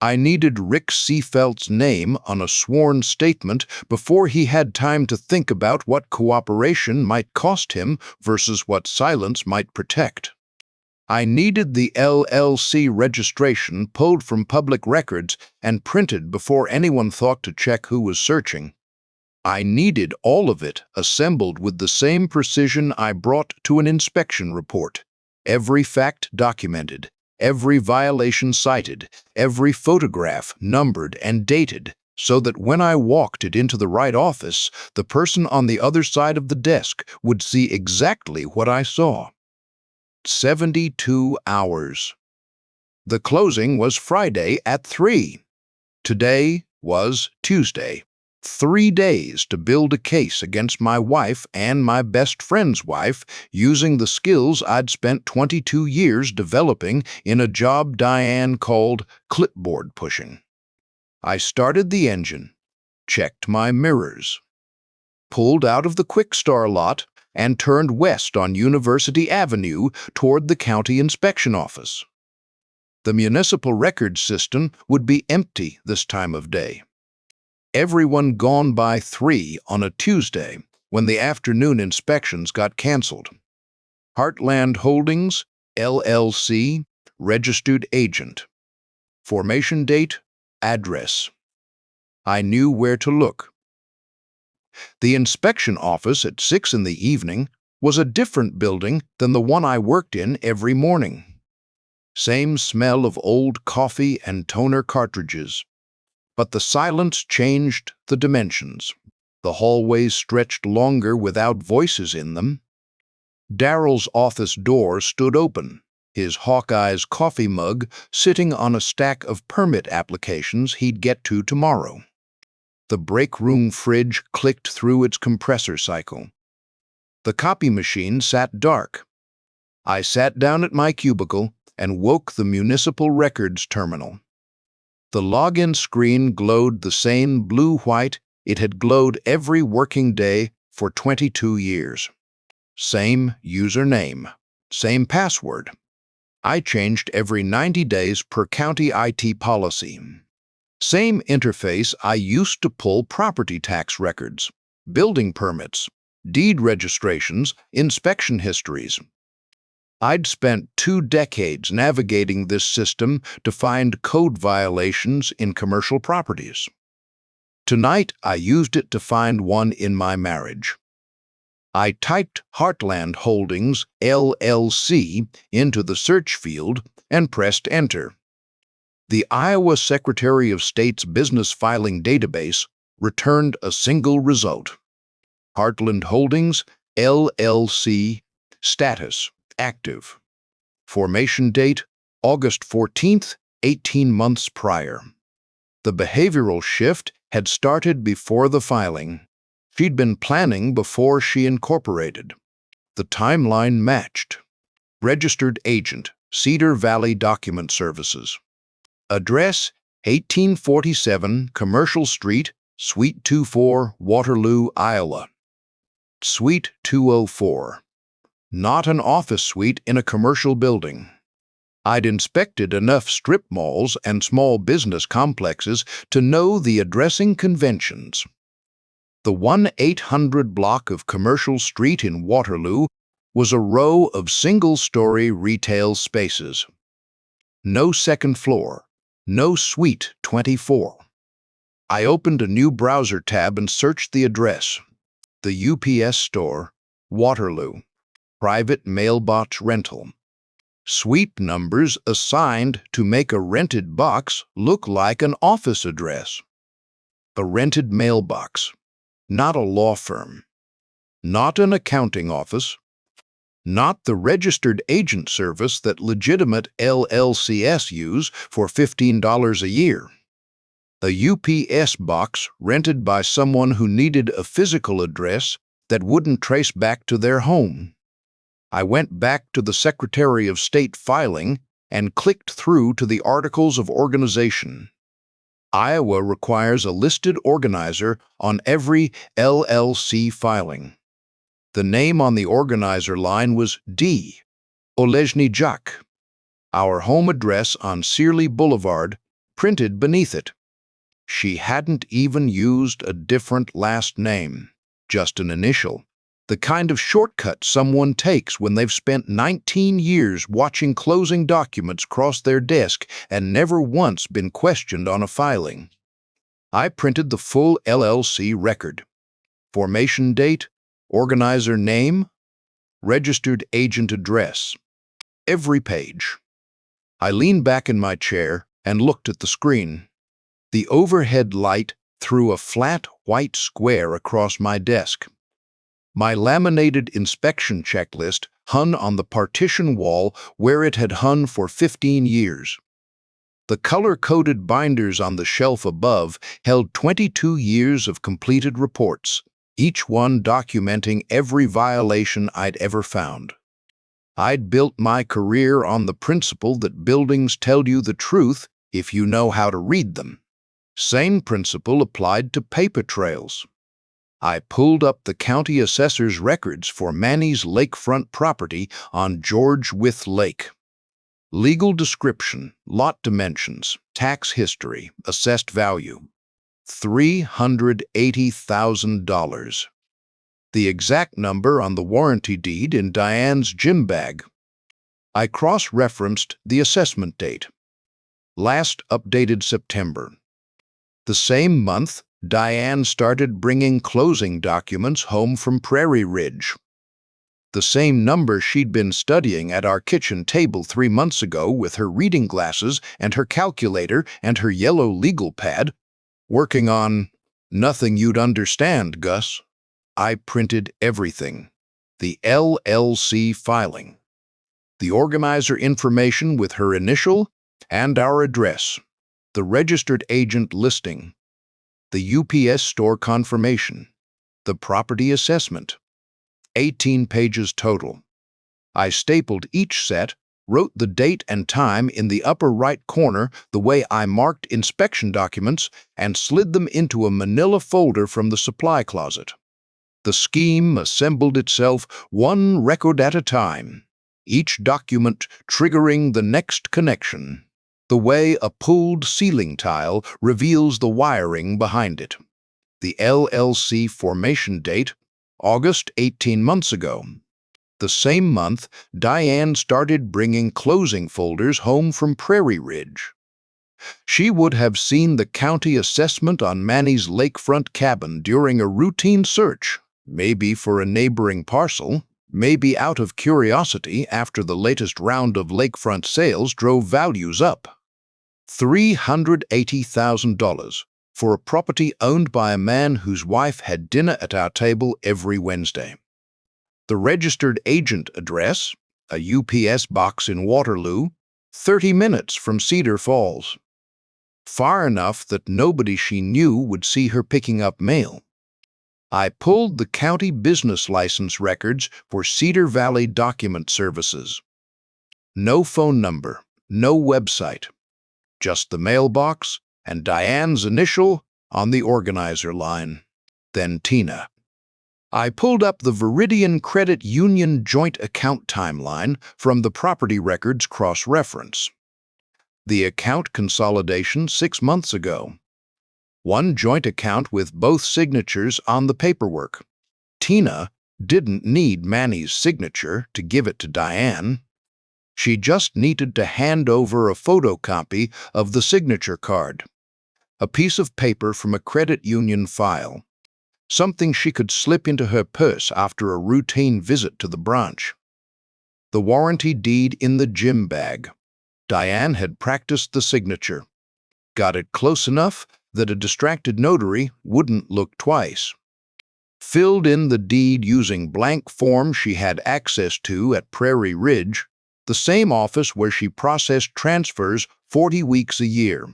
I needed Rick Seefeldt's name on a sworn statement before he had time to think about what cooperation might cost him versus what silence might protect. I needed the LLC registration pulled from public records and printed before anyone thought to check who was searching. I needed all of it assembled with the same precision I brought to an inspection report. Every fact documented, every violation cited, every photograph numbered and dated, so that when I walked it into the right office, the person on the other side of the desk would see exactly what I saw. 72 hours. The closing was Friday at 3. Today was Tuesday. 3 days to build a case against my wife and my best friend's wife using the skills I'd spent 22 years developing in a job Diane called clipboard pushing. I started the engine, checked my mirrors, pulled out of the Quick Star lot, and turned west on University Avenue toward the county inspection office. The municipal records system would be empty this time of day. Everyone gone by 3 on a Tuesday when the afternoon inspections got canceled. Heartland Holdings, LLC, registered agent. Formation date, address. I knew where to look. The inspection office at 6 in the evening was a different building than the one I worked in every morning. Same smell of old coffee and toner cartridges. But the silence changed the dimensions. The hallways stretched longer without voices in them. Darrell's office door stood open, his Hawkeye's coffee mug sitting on a stack of permit applications he'd get to tomorrow. The break room fridge clicked through its compressor cycle. The copy machine sat dark. I sat down at my cubicle and woke the municipal records terminal. The login screen glowed the same blue-white it had glowed every working day for 22 years. Same username, same password. I changed every 90 days per county IT policy. Same interface I used to pull property tax records, building permits, deed registrations, inspection histories. I'd spent 2 decades navigating this system to find code violations in commercial properties. Tonight, I used it to find one in my marriage. I typed Heartland Holdings, LLC, into the search field and pressed Enter. The Iowa Secretary of State's business filing database returned a single result. Heartland Holdings, LLC, status, active. Formation date, August 14th, 18 months prior. The behavioral shift had started before the filing. She'd been planning before she incorporated. The timeline matched. Registered agent, Cedar Valley Document Services. Address, 1847 Commercial Street, Suite 24, Waterloo, Iowa. Suite 204. Not an office suite in a commercial building. I'd inspected enough strip malls and small business complexes to know the addressing conventions. The 1-800 block of Commercial Street in Waterloo was a row of single-story retail spaces. No second floor, no Suite 24. I opened a new browser tab and searched the address. The UPS Store, Waterloo. Private mailbox rental. Suite numbers assigned to make a rented box look like an office address. A rented mailbox. Not a law firm. Not an accounting office. Not the registered agent service that legitimate LLCs use for $15 a year. A UPS box rented by someone who needed a physical address that wouldn't trace back to their home. I went back to the Secretary of State filing and clicked through to the Articles of Organization. Iowa requires a listed organizer on every LLC filing. The name on the organizer line was D. Olejny Jack. Our home address on Searly Boulevard, printed beneath it. She hadn't even used a different last name, just an initial. The kind of shortcut someone takes when they've spent 19 years watching closing documents cross their desk and never once been questioned on a filing. I printed the full LLC record. Formation date, organizer name, registered agent address. Every page. I leaned back in my chair and looked at the screen. The overhead light threw a flat white square across my desk. My laminated inspection checklist hung on the partition wall where it had hung for 15 years. The color-coded binders on the shelf above held 22 years of completed reports, each one documenting every violation I'd ever found. I'd built my career on the principle that buildings tell you the truth if you know how to read them. Same principle applied to paper trails. I pulled up the county assessor's records for Manny's lakefront property on George Wythe Lake. Legal description, lot dimensions, tax history, assessed value. $380,000. The exact number on the warranty deed in Diane's gym bag. I cross-referenced the assessment date. Last updated September. The same month, Diane started bringing closing documents home from Prairie Ridge. The same number she'd been studying at our kitchen table 3 months ago with her reading glasses and her calculator and her yellow legal pad, working on nothing you'd understand, Gus. I printed everything. The LLC filing. The organizer information with her initial and our address. The registered agent listing. The UPS store confirmation. The property assessment. 18 pages total. I stapled each set, wrote the date and time in the upper right corner the way I marked inspection documents, and slid them into a manila folder from the supply closet. The scheme assembled itself one record at a time, each document triggering the next connection, the way a pulled ceiling tile reveals the wiring behind it. The LLC formation date, August 18 months ago. The same month, Diane started bringing closing folders home from Prairie Ridge. She would have seen the county assessment on Manny's lakefront cabin during a routine search, maybe for a neighboring parcel, maybe out of curiosity after the latest round of lakefront sales drove values up. $380,000 for a property owned by a man whose wife had dinner at our table every Wednesday. The registered agent address, a UPS box in Waterloo, 30 minutes from Cedar Falls. Far enough that nobody she knew would see her picking up mail. I pulled the county business license records for Cedar Valley Document Services. No phone number, no website. Just the mailbox and Diane's initial on the organizer line. Then Tina. I pulled up the Veridian Credit Union joint account timeline from the property records cross-reference. The account consolidation 6 months ago. One joint account with both signatures on the paperwork. Tina didn't need Manny's signature to give it to Diane. She just needed to hand over a photocopy of the signature card, a piece of paper from a credit union file, something she could slip into her purse after a routine visit to the branch. The warranty deed in the gym bag. Diane had practiced the signature, got it close enough that a distracted notary wouldn't look twice. Filled in the deed using blank form she had access to at Prairie Ridge, the same office where she processed transfers 40 weeks a year.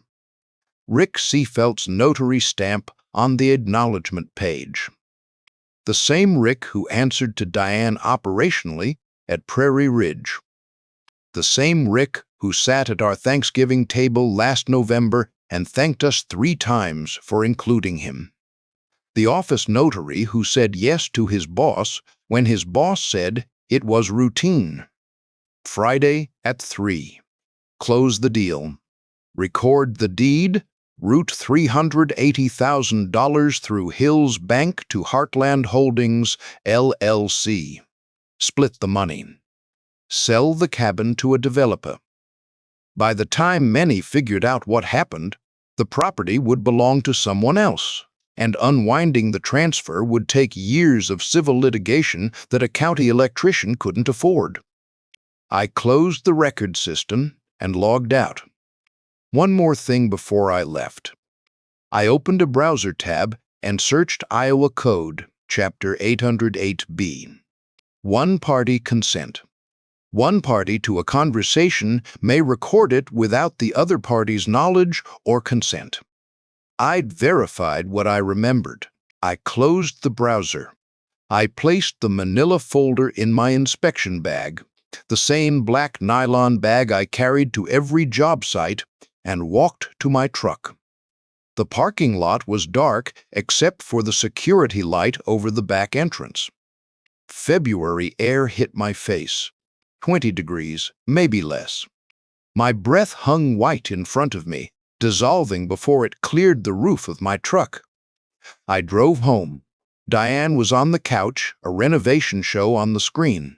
Rick Seefeldt's notary stamp on the acknowledgement page. The same Rick who answered to Diane operationally at Prairie Ridge. The same Rick who sat at our Thanksgiving table last November and thanked us 3 times for including him. The office notary who said yes to his boss when his boss said it was routine. Friday at 3. Close the deal. Record the deed Route $380,000 through Hills Bank to Heartland Holdings, LLC. Split the money. Sell the cabin to a developer. By the time many figured out what happened, the property would belong to someone else, and unwinding the transfer would take years of civil litigation that a county electrician couldn't afford. I closed the record system and logged out. One more thing before I left. I opened a browser tab and searched Iowa Code, Chapter 808B. One-party consent. One party to a conversation may record it without the other party's knowledge or consent. I'd verified what I remembered. I closed the browser. I placed the manila folder in my inspection bag, the same black nylon bag I carried to every job site, and walked to my truck. The parking lot was dark except for the security light over the back entrance. February air hit my face. 20 degrees, maybe less. My breath hung white in front of me, dissolving before it cleared the roof of my truck. I drove home. Diane was on the couch, a renovation show on the screen.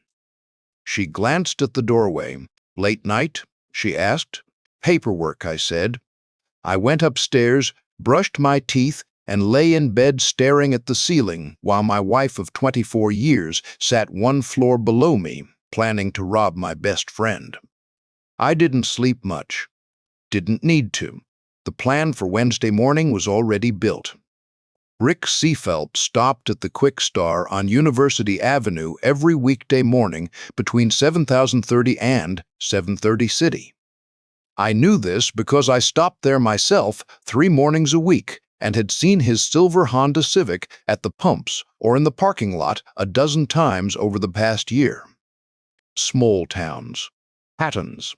She glanced at the doorway. "Late night?" she asked. "Paperwork," I said. I went upstairs, brushed my teeth, and lay in bed staring at the ceiling while my wife of 24 years sat one floor below me, planning to rob my best friend. I didn't sleep much. Didn't need to. The plan for Wednesday morning was already built. Rick Seefeldt stopped at the Quick Star on University Avenue every weekday morning between 7:30 and 7:30 City. I knew this because I stopped there myself 3 mornings a week and had seen his silver Honda Civic at the pumps or in the parking lot a dozen times over the past year. Small towns. Patterns.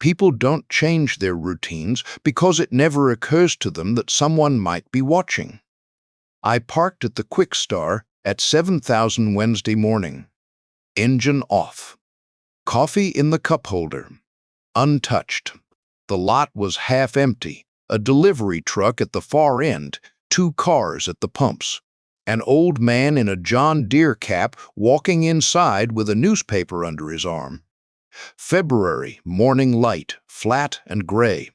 People don't change their routines because it never occurs to them that someone might be watching. I parked at the Quick Star at 7,000 Wednesday morning. Engine off. Coffee in the cup holder. Untouched. The lot was half empty. A delivery truck at the far end, 2 cars at the pumps. An old man in a John Deere cap walking inside with a newspaper under his arm. February, morning light, flat and gray.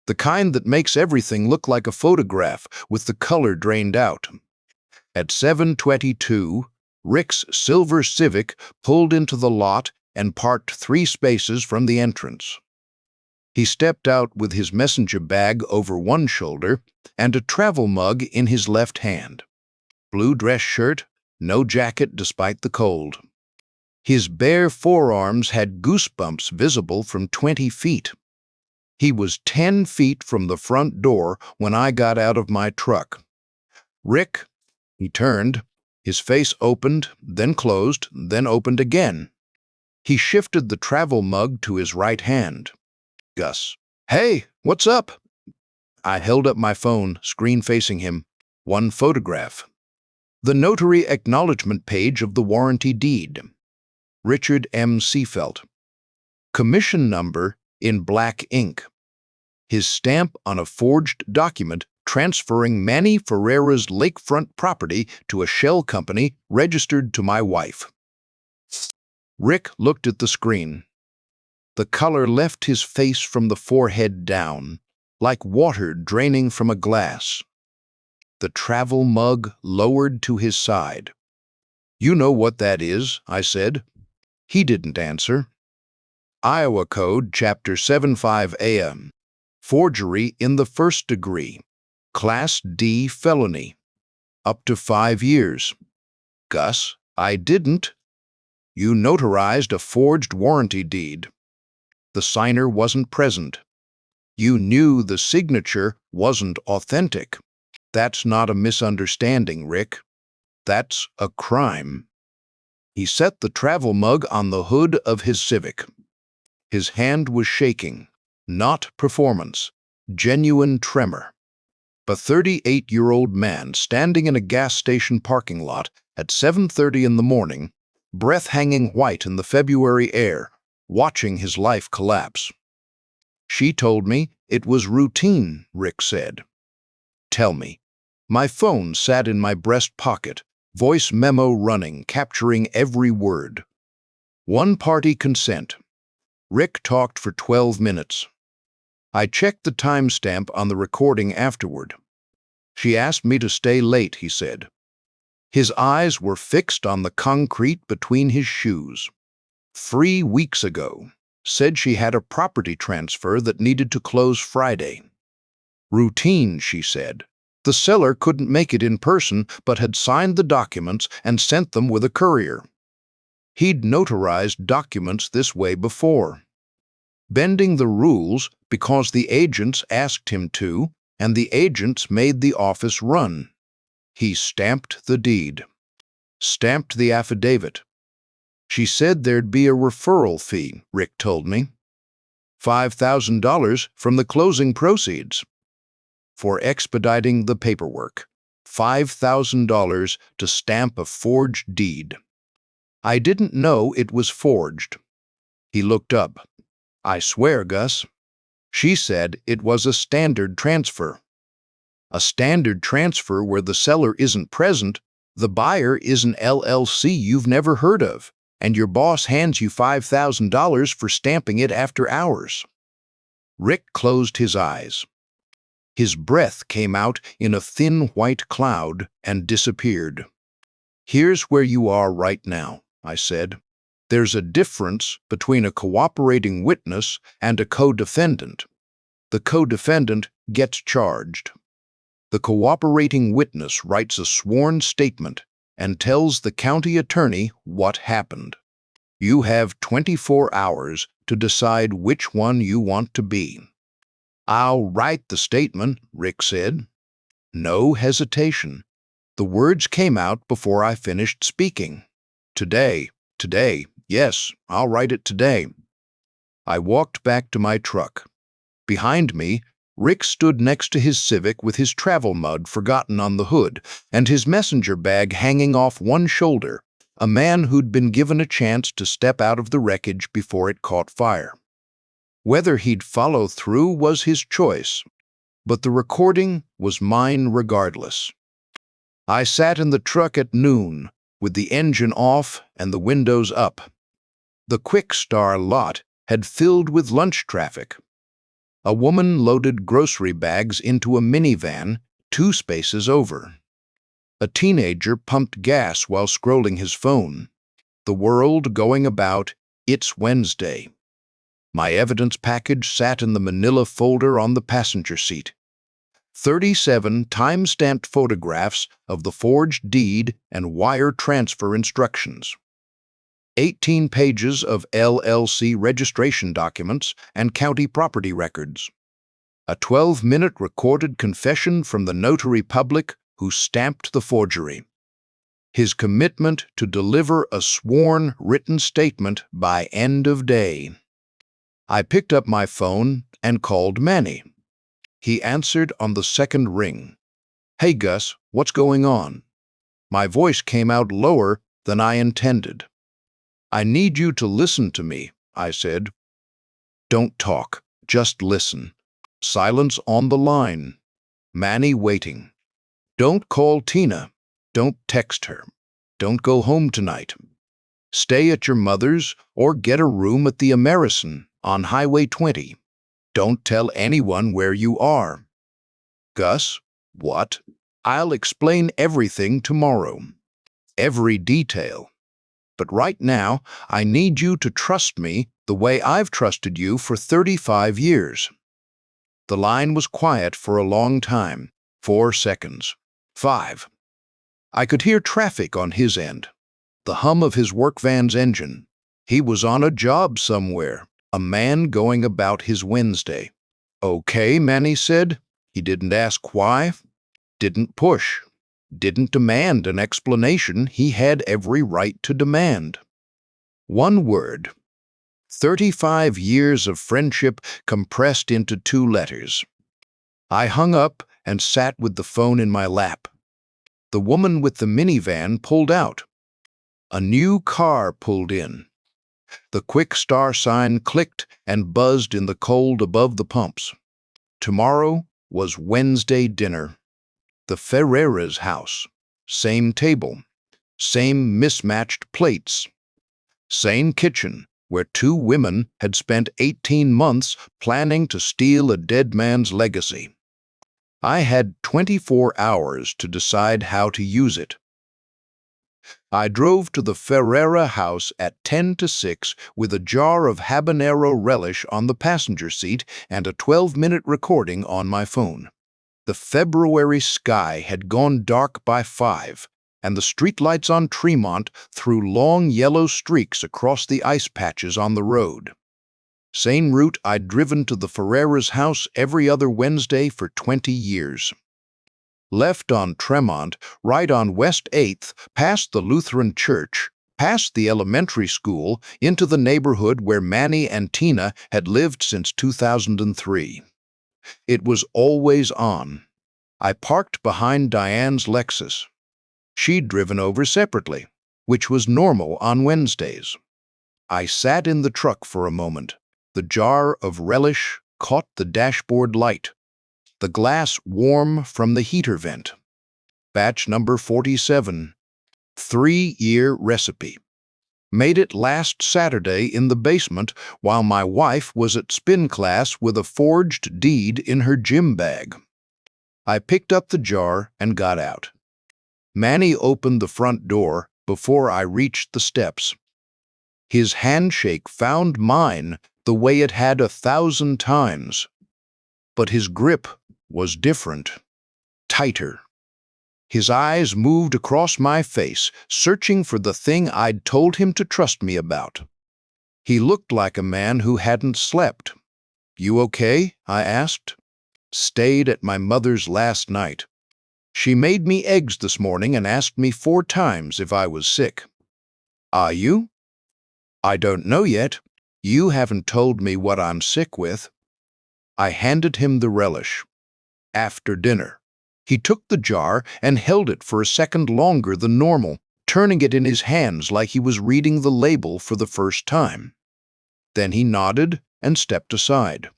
The kind that makes everything look like a photograph with the color drained out. At 7:22, Rick's silver Civic pulled into the lot and parked 3 spaces from the entrance. He stepped out with his messenger bag over one shoulder and a travel mug in his left hand. Blue dress shirt, no jacket despite the cold. His bare forearms had goosebumps visible from 20 feet. He was 10 feet from the front door when I got out of my truck. "Rick," he turned. His face opened, then closed, then opened again. He shifted the travel mug to his right hand. "Gus." "Hey, what's up?" I held up my phone, screen facing him. One photograph. The notary acknowledgement page of the warranty deed. Richard M. Seefeldt. Commission number in black ink. His stamp on a forged document transferring Manny Ferreiras' lakefront property to a shell company registered to my wife. Rick looked at the screen. The color left his face from the forehead down, like water draining from a glass. The travel mug lowered to his side. "You know what that is," I said. He didn't answer. Iowa Code, Chapter 75A. Forgery in the first degree. Class D felony. Up to 5 years. "Gus, I didn't." "You notarized a forged warranty deed. The signer wasn't present. You knew the signature wasn't authentic. That's not a misunderstanding, Rick. That's a crime." He set the travel mug on the hood of his Civic. His hand was shaking. Not performance. Genuine tremor. A 38-year-old man standing in a gas station parking lot at 7:30 in the morning, breath hanging white in the February air, watching his life collapse. "She told me it was routine," Rick said. Tell me. My phone sat in my breast pocket, voice memo running, capturing every word. One-party consent. Rick talked for 12 minutes. I checked the timestamp on the recording afterward. She asked me to stay late, he said. His eyes were fixed on the concrete between his shoes. 3 weeks ago. Said she had a property transfer that needed to close Friday. Routine, she said. The seller couldn't make it in person, but had signed the documents and sent them with a courier. He'd notarized documents this way before. Bending the rules because the agents asked him to, and the agents made the office run. He stamped the deed. Stamped the affidavit. She said there'd be a referral fee, Rick told me. $5,000 from the closing proceeds. For expediting the paperwork. $5,000 to stamp a forged deed. I didn't know it was forged. He looked up. I swear, Gus. She said it was a standard transfer. A standard transfer where the seller isn't present, the buyer is an LLC you've never heard of, and your boss hands you $5,000 for stamping it after hours. Rick closed his eyes. His breath came out in a thin white cloud and disappeared. Here's where you are right now, I said. There's a difference between a cooperating witness and a co-defendant. The co-defendant gets charged. The cooperating witness writes a sworn statement and tells the county attorney what happened. You have 24 hours to decide which one you want to be. I'll write the statement, Rick said. No hesitation. The words came out before I finished speaking. Today, yes, I'll write it today. I walked back to my truck. Behind me, Rick stood next to his Civic with his travel mug forgotten on the hood and his messenger bag hanging off one shoulder, a man who'd been given a chance to step out of the wreckage before it caught fire. Whether he'd follow through was his choice, but the recording was mine regardless. I sat in the truck at noon, with the engine off and the windows up. The Quick Star lot had filled with lunch traffic. A woman loaded grocery bags into a minivan 2 spaces over. A teenager pumped gas while scrolling his phone. The world going about, it's Wednesday. My evidence package sat in the manila folder on the passenger seat. 37 time-stamped photographs of the forged deed and wire transfer instructions. 18 pages of LLC registration documents and county property records. A 12-minute recorded confession from the notary public who stamped the forgery. His commitment to deliver a sworn written statement by end of day. I picked up my phone and called Manny. He answered on the second ring. Hey Gus, what's going on? My voice came out lower than I intended. I need you to listen to me, I said. Don't talk, just listen. Silence on the line. Manny waiting. Don't call Tina. Don't text her. Don't go home tonight. Stay at your mother's or get a room at the American on Highway 20. Don't tell anyone where you are. Gus, what? I'll explain everything tomorrow. Every detail. But right now, I need you to trust me the way I've trusted you for 35 years. The line was quiet for a long time. 4 seconds. 5. I could hear traffic on his end. The hum of his work van's engine. He was on a job somewhere. A man going about his Wednesday. Okay, Manny said. He didn't ask why. Didn't push. Didn't demand an explanation he had every right to demand. One word. 35 years of friendship compressed into 2 letters. I hung up and sat with the phone in my lap. The woman with the minivan pulled out. A new car pulled in. The Quick Star sign clicked and buzzed in the cold above the pumps. Tomorrow was Wednesday dinner. The Ferreiras house. Same table. Same mismatched plates. Same kitchen, where two women had spent 18 months planning to steal a dead man's legacy. I had 24 hours to decide how to use it. I drove to the Ferreira house at 10 to 6 with a jar of habanero relish on the passenger seat and a 12-minute recording on my phone. The February sky had gone dark by 5, and the streetlights on Tremont threw long yellow streaks across the ice patches on the road. Same route I'd driven to the Ferreiras' house every other Wednesday for 20 years. Left on Tremont, right on West 8th, past the Lutheran church, past the elementary school, into the neighborhood where Manny and Tina had lived since 2003. It was always on. I parked behind Diane's Lexus. She'd driven over separately, which was normal on Wednesdays. I sat in the truck for a moment. The jar of relish caught the dashboard light. The glass warm from the heater vent. Batch number 47. 3-year recipe. Made it last Saturday in the basement while my wife was at spin class with a forged deed in her gym bag. I picked up the jar and got out. Manny opened the front door before I reached the steps. His handshake found mine the way it had 1,000 times. But his grip was different, tighter. His eyes moved across my face, searching for the thing I'd told him to trust me about. He looked like a man who hadn't slept. "You okay?" I asked. "Stayed at my mother's last night. She made me eggs this morning and asked me 4 times if I was sick." "Are you?" "I don't know yet. You haven't told me what I'm sick with." I handed him the relish. After dinner. He took the jar and held it for a second longer than normal, turning it in his hands like he was reading the label for the first time. Then he nodded and stepped aside.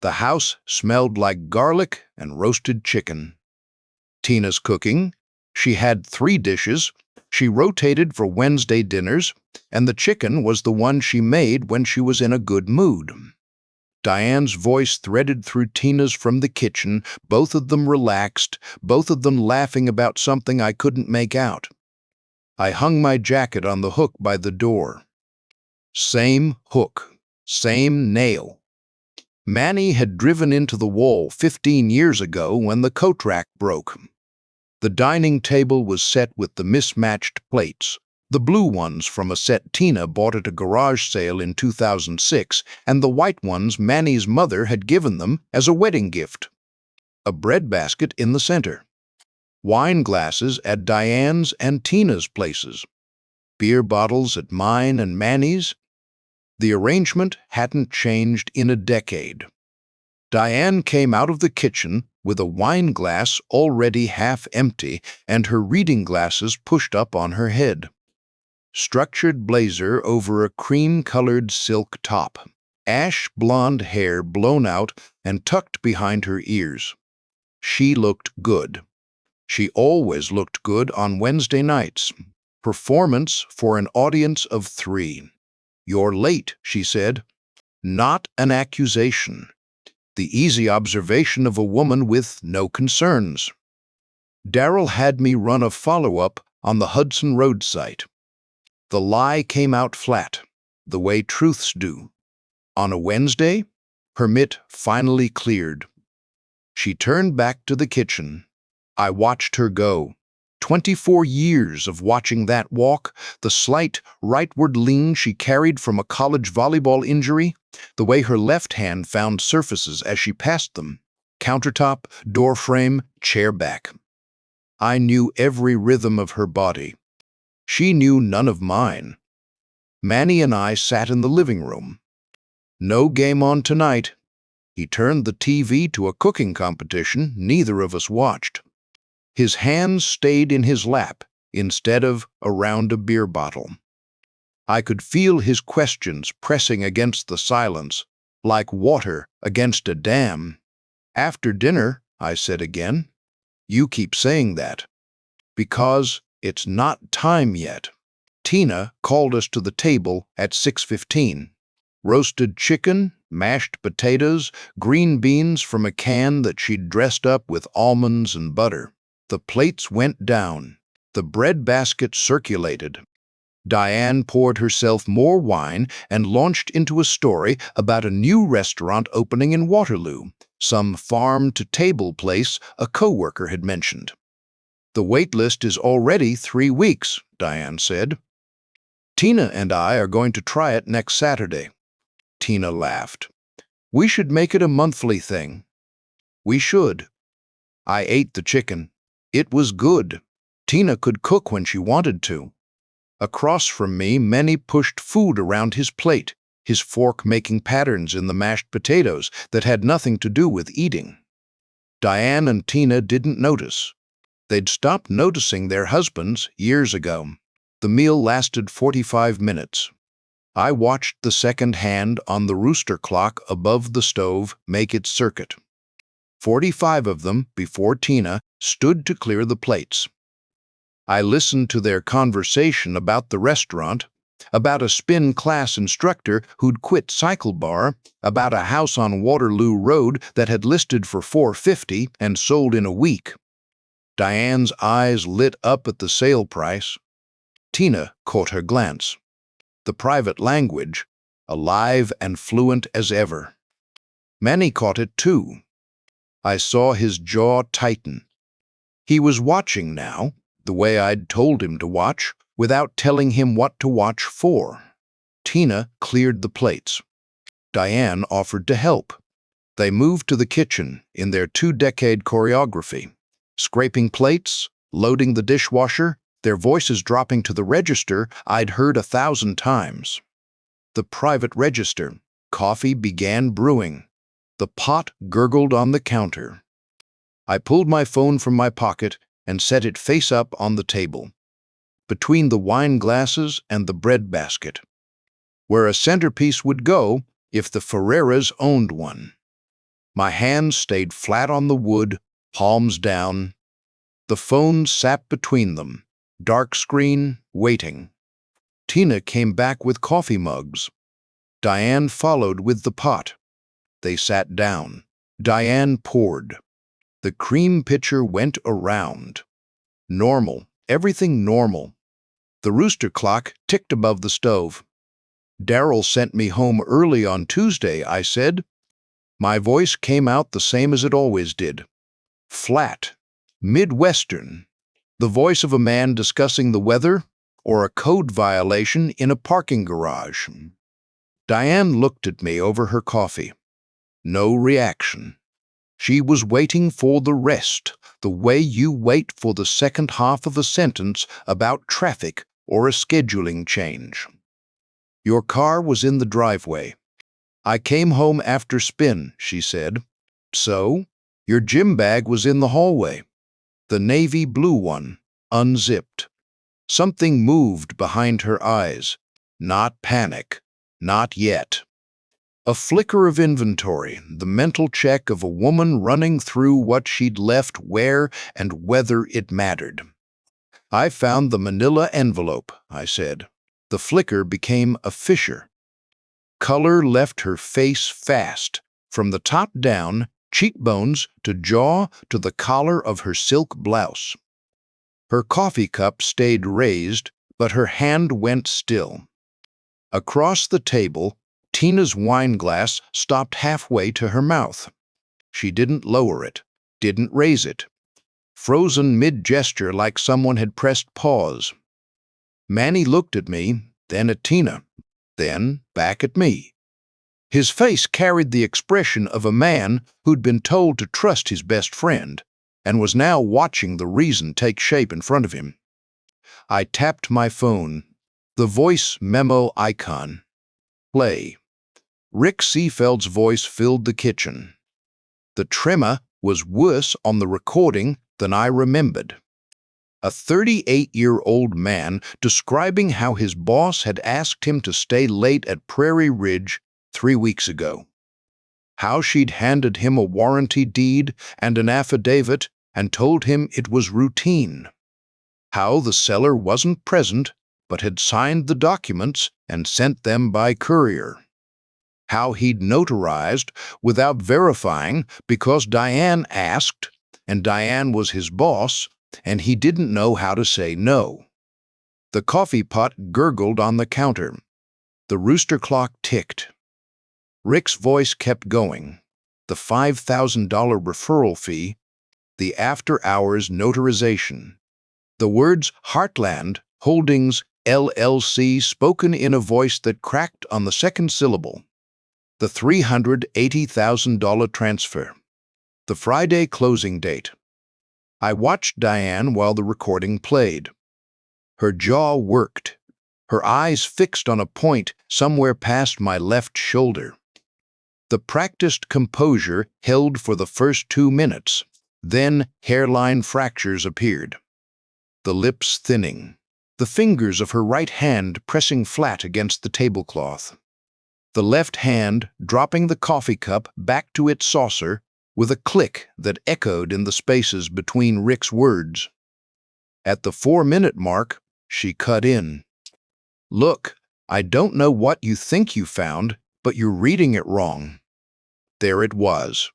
The house smelled like garlic and roasted chicken. Tina's cooking. She had 3 dishes. She rotated for Wednesday dinners, and the chicken was the one she made when she was in a good mood. Diane's voice threaded through Tina's from the kitchen, both of them relaxed, both of them laughing about something I couldn't make out. I hung my jacket on the hook by the door. Same hook, same nail. Manny had driven into the wall 15 years ago when the coat rack broke. The dining table was set with the mismatched plates, the blue ones from a set Tina bought at a garage sale in 2006, and the white ones Manny's mother had given them as a wedding gift. A breadbasket in the center. Wine glasses at Diane's and Tina's places. Beer bottles at mine and Manny's. The arrangement hadn't changed in a decade. Diane came out of the kitchen with a wine glass already half empty and her reading glasses pushed up on her head. Structured blazer over a cream-colored silk top. Ash blonde hair blown out and tucked behind her ears. She looked good. She always looked good on Wednesday nights. Performance for an audience of 3. "You're late," she said. Not an accusation. The easy observation of a woman with no concerns. Darryl had me run a follow-up on the Hudson Road site. The lie came out flat, the way truths do. On a Wednesday, permit finally cleared. She turned back to the kitchen. I watched her go. 24 years of watching that walk, the slight rightward lean she carried from a college volleyball injury, the way her left hand found surfaces as she passed them, countertop, doorframe, chair back. I knew every rhythm of her body. She knew none of mine. Manny and I sat in the living room. No game on tonight. He turned the TV to a cooking competition neither of us watched. His hands stayed in his lap instead of around a beer bottle. I could feel his questions pressing against the silence, like water against a dam. "After dinner," I said again. You keep saying that. Because it's not time yet. Tina called us to the table at 6:15. Roasted chicken, mashed potatoes, green beans from a can that she'd dressed up with almonds and butter. The plates went down. The bread basket circulated. Diane poured herself more wine and launched into a story about a new restaurant opening in Waterloo, some farm-to-table place a coworker had mentioned. The wait list is already 3 weeks, Diane said. Tina and I are going to try it next Saturday. Tina laughed. We should make it a monthly thing. We should. I ate the chicken. It was good. Tina could cook when she wanted to. Across from me, Manny pushed food around his plate, his fork making patterns in the mashed potatoes that had nothing to do with eating. Diane and Tina didn't notice. They'd stopped noticing their husbands years ago. The meal lasted 45 minutes. I watched the second hand on the rooster clock above the stove make its circuit. 45 of them, before Tina, stood to clear the plates. I listened to their conversation about the restaurant, about a spin class instructor who'd quit Cycle Bar, about a house on Waterloo Road that had listed for $450 and sold in a week. Diane's eyes lit up at the sale price. Tina caught her glance. The private language, alive and fluent as ever. Manny caught it too. I saw his jaw tighten. He was watching now, the way I'd told him to watch, without telling him what to watch for. Tina cleared the plates. Diane offered to help. They moved to the kitchen in their 2-decade choreography, scraping plates, loading the dishwasher, their voices dropping to the register I'd heard 1,000 times. The private register. Coffee began brewing. The pot gurgled on the counter. I pulled my phone from my pocket and set it face up on the table, between the wine glasses and the bread basket, where a centerpiece would go if the Ferreiras owned one. My hands stayed flat on the wood, palms down. The phone sat between them, dark screen, waiting. Tina came back with coffee mugs. Diane followed with the pot. They sat down. Diane poured. The cream pitcher went around. Normal, everything normal. The rooster clock ticked above the stove. Darryl sent me home early on Tuesday, I said. My voice came out the same as it always did. Flat, Midwestern. The voice of a man discussing the weather or a code violation in a parking garage. Diane looked at me over her coffee. No reaction. She was waiting for the rest, the way you wait for the second half of a sentence about traffic or a scheduling change. Your car was in the driveway. I came home after spin, she said. So, your gym bag was in the hallway. The navy blue one, unzipped. Something moved behind her eyes. Not panic. Not yet. A flicker of inventory, the mental check of a woman running through what she'd left where and whether it mattered. I found the Manila Envelope, I said. The flicker became a fissure. Color left her face fast, from the top down, cheekbones to jaw to the collar of her silk blouse. Her coffee cup stayed raised, but her hand went still. Across the table, Tina's wine glass stopped halfway to her mouth. She didn't lower it, didn't raise it. Frozen mid-gesture like someone had pressed pause. Manny looked at me, then at Tina, then back at me. His face carried the expression of a man who'd been told to trust his best friend and was now watching the reason take shape in front of him. I tapped my phone, the voice memo icon. Play. Rick Seefeldt's voice filled the kitchen. The tremor was worse on the recording than I remembered. A 38-year-old man describing how his boss had asked him to stay late at Prairie Ridge 3 weeks ago. How she'd handed him a warranty deed and an affidavit and told him it was routine. How the seller wasn't present, but had signed the documents and sent them by courier. How he'd notarized without verifying because Diane asked, and Diane was his boss, and he didn't know how to say no. The coffee pot gurgled on the counter. The rooster clock ticked. Rick's voice kept going. The $5,000 referral fee, the after-hours notarization. The words Heartland Holdings LLC spoken in a voice that cracked on the second syllable. The $380,000 transfer. The Friday closing date. I watched Diane while the recording played. Her jaw worked, her eyes fixed on a point somewhere past my left shoulder. The practiced composure held for the first 2 minutes, then hairline fractures appeared. The lips thinning, the fingers of her right hand pressing flat against the tablecloth. The left hand dropping the coffee cup back to its saucer with a click that echoed in the spaces between Rick's words. At the 4-minute mark, she cut in. "Look, I don't know what you think you found, but you're reading it wrong." There it was.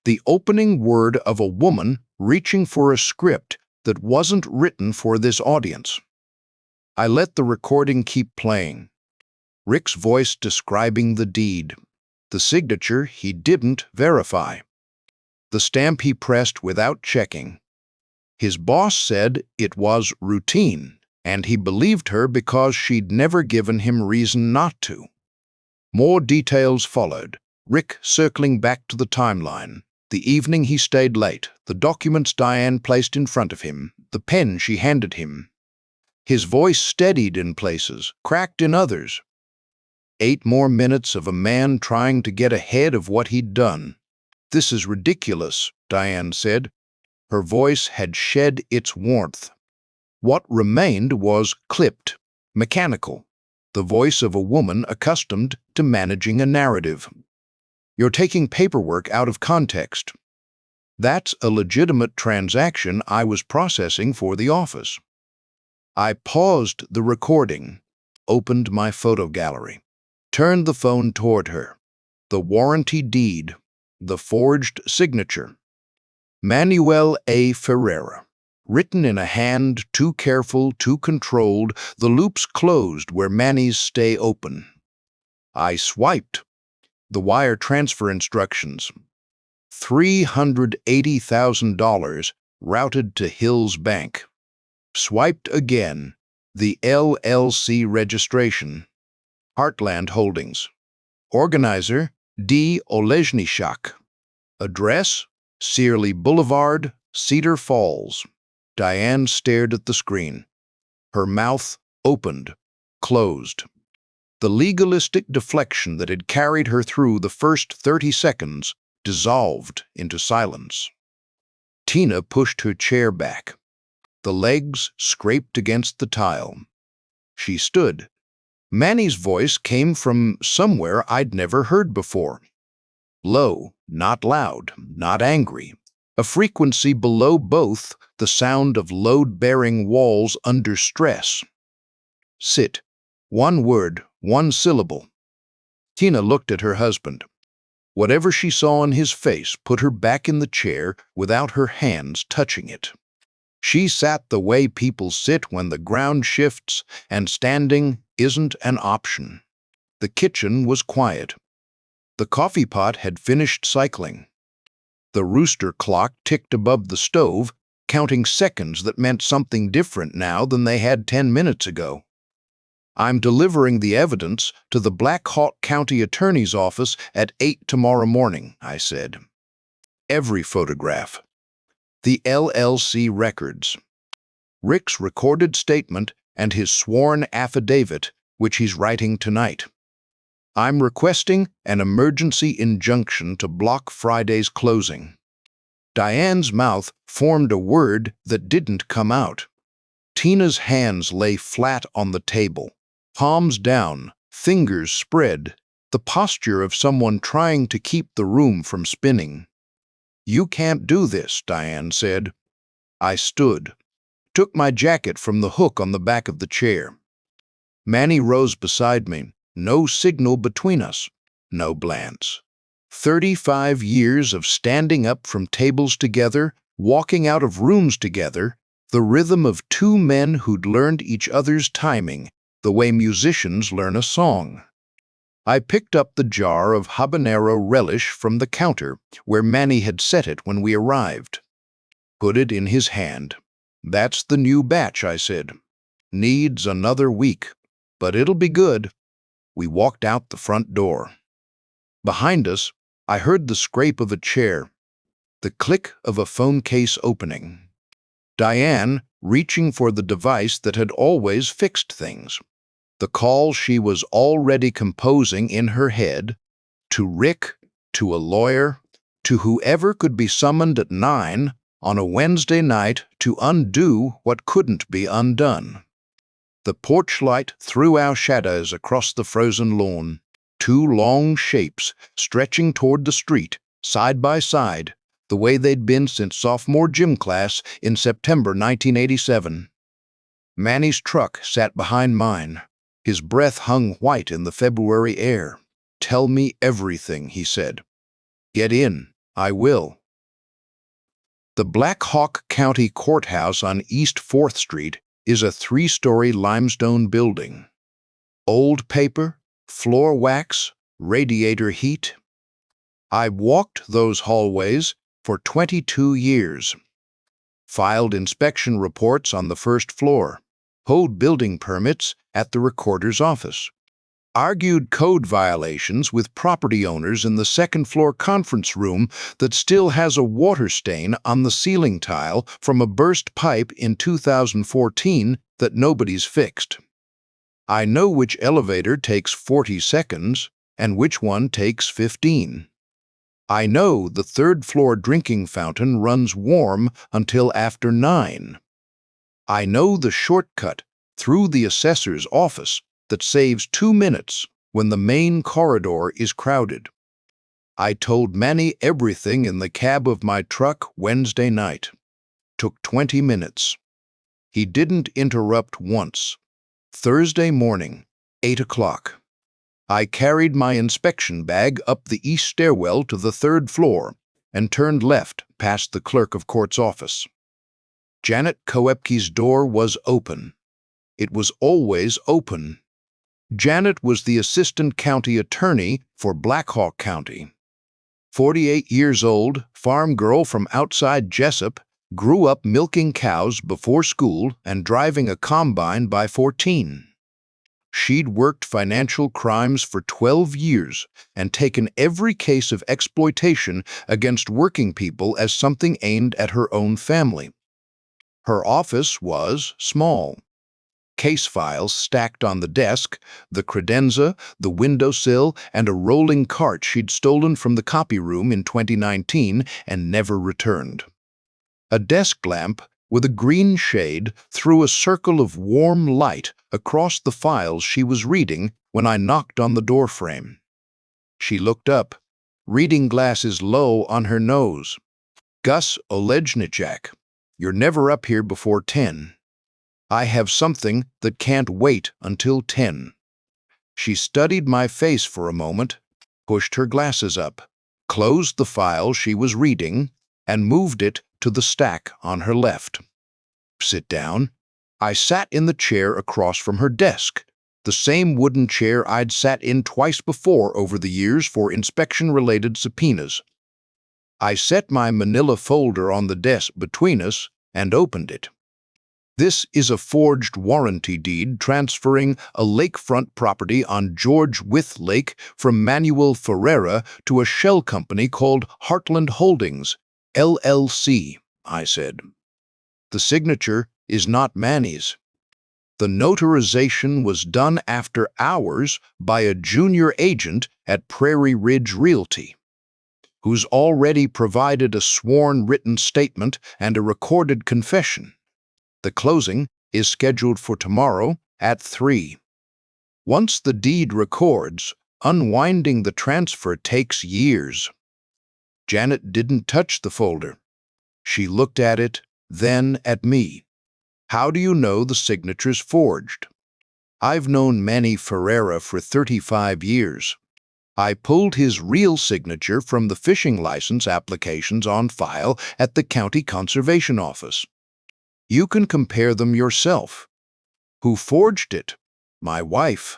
The opening word of a woman reaching for a script that wasn't written for this audience. I let the recording keep playing. Rick's voice describing the deed. The signature he didn't verify. The stamp he pressed without checking. His boss said it was routine, and he believed her because she'd never given him reason not to. More details followed, Rick circling back to the timeline. The evening he stayed late, the documents Diane placed in front of him, the pen she handed him. His voice steadied in places, cracked in others. 8 more minutes of a man trying to get ahead of what he'd done. "This is ridiculous," Diane said. Her voice had shed its warmth. What remained was clipped, mechanical, the voice of a woman accustomed to managing a narrative. "You're taking paperwork out of context." That's a legitimate transaction I was processing for the office. I paused the recording, opened my photo gallery, turned the phone toward her. The warranty deed, the forged signature. Manuel A. Ferreira. Written in a hand too careful, too controlled, the loops closed where Manny's stay open. I swiped. The wire transfer instructions. $380,000 routed to Hills Bank. Swiped again. The LLC registration. Heartland Holdings. Organizer D. Olejniczak. Address Searly Boulevard, Cedar Falls. Diane stared at the screen. Her mouth opened, closed. The legalistic deflection that had carried her through the first 30 seconds dissolved into silence. Tina pushed her chair back. The legs scraped against the tile. She stood. Manny's voice came from somewhere I'd never heard before. Low, not loud, not angry. A frequency below both, the sound of load-bearing walls under stress. "Sit." 1 word, 1 syllable. Tina looked at her husband. Whatever she saw on his face put her back in the chair without her hands touching it. She sat the way people sit when the ground shifts and standing isn't an option. The kitchen was quiet. The coffee pot had finished cycling. The rooster clock ticked above the stove, counting seconds that meant something different now than they had 10 minutes ago. "I'm delivering the evidence to the Black Hawk County Attorney's office at 8 tomorrow morning," I said. Every photograph. The LLC records. Rick's recorded statement and his sworn affidavit, which he's writing tonight. "I'm requesting an emergency injunction to block Friday's closing." Diane's mouth formed a word that didn't come out. Tina's hands lay flat on the table, palms down, fingers spread, the posture of someone trying to keep the room from spinning. "You can't do this," Diane said. I stood, took my jacket from the hook on the back of the chair. Manny rose beside me. No signal between us. No glance. 35 years of standing up from tables together, walking out of rooms together, the rhythm of two men who'd learned each other's timing, the way musicians learn a song. I picked up the jar of habanero relish from the counter where Manny had set it when we arrived. Put it in his hand. "That's the new batch," I said. "Needs another week, but it'll be good." We walked out the front door. Behind us, I heard the scrape of a chair, the click of a phone case opening. Diane reaching for the device that had always fixed things. The call she was already composing in her head, to Rick, to a lawyer, to whoever could be summoned at 9 on a Wednesday night to undo what couldn't be undone. The porch light threw our shadows across the frozen lawn, two long shapes stretching toward the street, side by side, the way they'd been since sophomore gym class in September 1987. Manny's truck sat behind mine. His breath hung white in the February air. "Tell me everything," he said. "Get in. I will." The Black Hawk County Courthouse on East 4th Street is a 3-story limestone building. Old paper, floor wax, radiator heat. I walked those hallways for 22 years. Filed inspection reports on the first floor. Pulled building permits at the recorder's office. Argued code violations with property owners in the second-floor conference room that still has a water stain on the ceiling tile from a burst pipe in 2014 that nobody's fixed. I know which elevator takes 40 seconds and which one takes 15. I know the third-floor drinking fountain runs warm until after 9. I know the shortcut through the assessor's office that saves 2 minutes when the main corridor is crowded. I told Manny everything in the cab of my truck Wednesday night. Took 20 minutes. He didn't interrupt once. Thursday morning, 8 o'clock. I carried my inspection bag up the east stairwell to the 3rd floor and turned left past the clerk of court's office. Janet Koepke's door was open. It was always open. Janet was the assistant county attorney for Black Hawk County. 48 years old, farm girl from outside Jessup, grew up milking cows before school and driving a combine by 14. She'd worked financial crimes for 12 years and taken every case of exploitation against working people as something aimed at her own family. Her office was small. Case files stacked on the desk, the credenza, the windowsill, and a rolling cart she'd stolen from the copy room in 2019 and never returned. A desk lamp with a green shade threw a circle of warm light across the files she was reading when I knocked on the doorframe. She looked up, reading glasses low on her nose. "Gus Olejniczak, you're never up here before 10. I have something that can't wait until 10. She studied my face for a moment, pushed her glasses up, closed the file she was reading, and moved it to the stack on her left. "Sit down." I sat in the chair across from her desk, the same wooden chair I'd sat in twice before over the years for inspection-related subpoenas. I set my manila folder on the desk between us and opened it. This is a forged warranty deed transferring a lakefront property on George Wythe Lake from Manuel Ferreira to a shell company called Heartland Holdings, LLC, I said. The signature is not Manny's. The notarization was done after hours by a junior agent at Prairie Ridge Realty, who's already provided a sworn written statement and a recorded confession. The closing is scheduled for tomorrow at 3. Once the deed records, unwinding the transfer takes years. Janet didn't touch the folder. She looked at it, then at me. "How do you know the signature's forged?" "I've known Manny Ferreira for 35 years. I pulled his real signature from the fishing license applications on file at the County Conservation Office. You can compare them yourself." "Who forged it?" "My wife."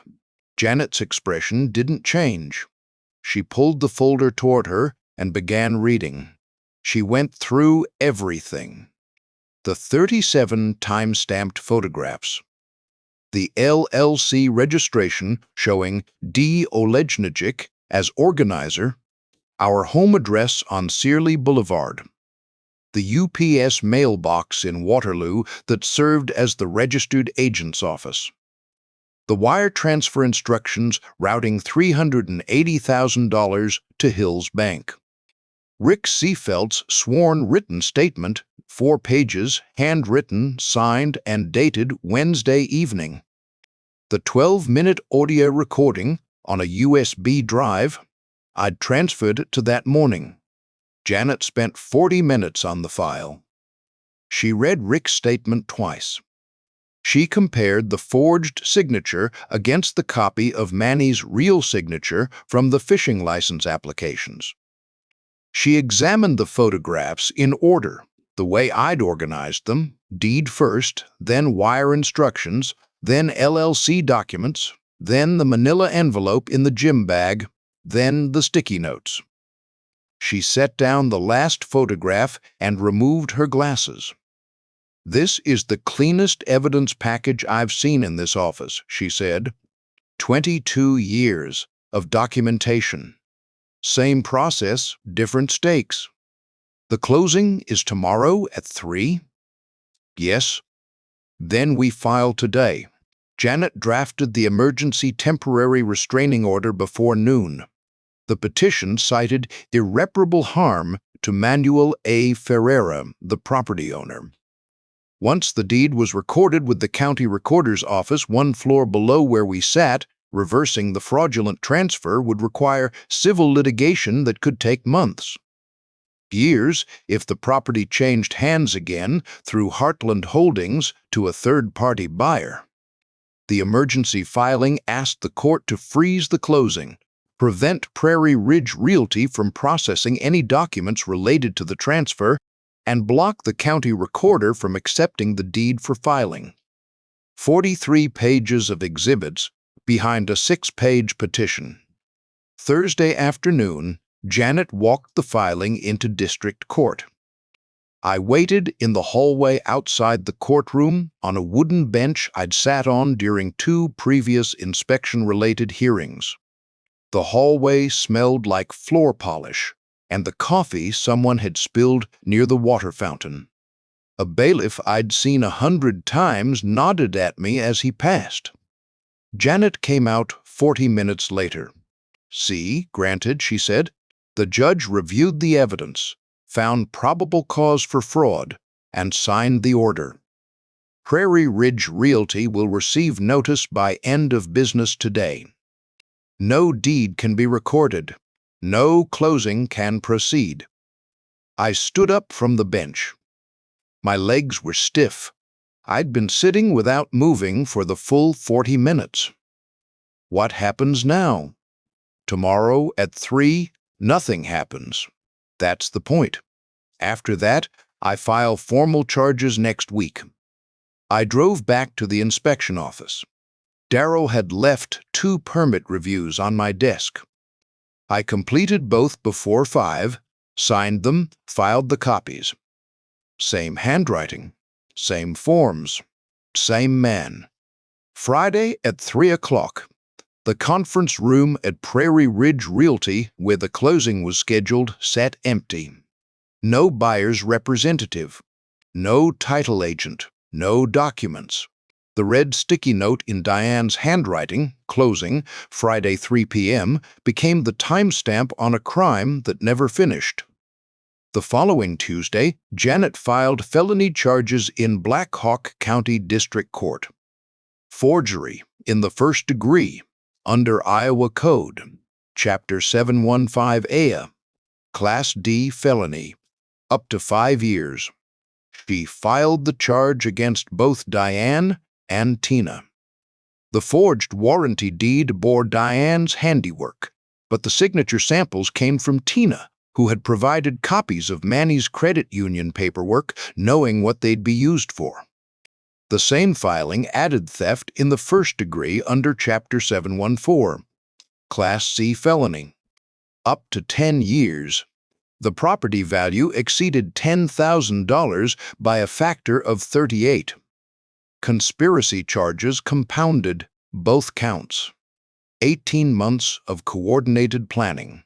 Janet's expression didn't change. She pulled the folder toward her and began reading. She went through everything. The 37 time-stamped photographs. The LLC registration showing D. Olejniczyk as organizer. Our home address on Searley Boulevard. The UPS mailbox in Waterloo that served as the registered agent's office. The wire transfer instructions routing $380,000 to Hills Bank. Rick Seefeldt's sworn written statement, 4 pages, handwritten, signed, and dated Wednesday evening. The 12-minute audio recording on a USB drive. I'd transferred it to that morning. Janet spent 40 minutes on the file. She read Rick's statement twice. She compared the forged signature against the copy of Manny's real signature from the fishing license applications. She examined the photographs in order, the way I'd organized them: deed first, then wire instructions, then LLC documents, then the manila envelope in the gym bag, then the sticky notes. She set down the last photograph and removed her glasses. "This is the cleanest evidence package I've seen in this office," she said. 22 years of documentation. Same process, different stakes. "The closing is tomorrow at 3? "Yes." "Then we file today." Janet drafted the emergency temporary restraining order before noon. The petition cited irreparable harm to Manuel A. Ferreira, the property owner. Once the deed was recorded with the county recorder's office 1 floor below where we sat, reversing the fraudulent transfer would require civil litigation that could take months. Years if the property changed hands again through Heartland Holdings to a third-party buyer. The emergency filing asked the court to freeze the closing, prevent Prairie Ridge Realty from processing any documents related to the transfer, and block the county recorder from accepting the deed for filing. 43 pages of exhibits behind a 6-page petition. Thursday afternoon, Janet walked the filing into district court. I waited in the hallway outside the courtroom on a wooden bench I'd sat on during 2 previous inspection-related hearings. The hallway smelled like floor polish and the coffee someone had spilled near the water fountain. A bailiff I'd seen 100 times nodded at me as he passed. Janet came out 40 minutes later. "See, granted," she said. "The judge reviewed the evidence, found probable cause for fraud, and signed the order. Prairie Ridge Realty will receive notice by end of business today. No deed can be recorded. No closing can proceed." I stood up from the bench. My legs were stiff. I'd been sitting without moving for the full 40 minutes. What happens now? Tomorrow at 3, nothing happens. That's the point. After that, I file formal charges next week. I drove back to the inspection office. Darrow had left 2 permit reviews on my desk. I completed both before 5, signed them, filed the copies. Same handwriting, same forms, same man. Friday at 3 o'clock. The conference room at Prairie Ridge Realty, where the closing was scheduled, sat empty. No buyer's representative, no title agent, no documents. The red sticky note in Diane's handwriting, closing, Friday 3 p.m., became the timestamp on a crime that never finished. The following Tuesday, Janet filed felony charges in Black Hawk County District Court. Forgery in the first degree, under Iowa Code, Chapter 715A, Class D felony, up to 5 years. She filed the charge against both Diane and Tina. The forged warranty deed bore Diane's handiwork, but the signature samples came from Tina, who had provided copies of Manny's credit union paperwork, knowing what they'd be used for. The same filing added theft in the first degree under Chapter 714, Class C felony, up to 10 years. The property value exceeded $10,000 by a factor of 38. Conspiracy charges compounded both counts. 18 months of coordinated planning.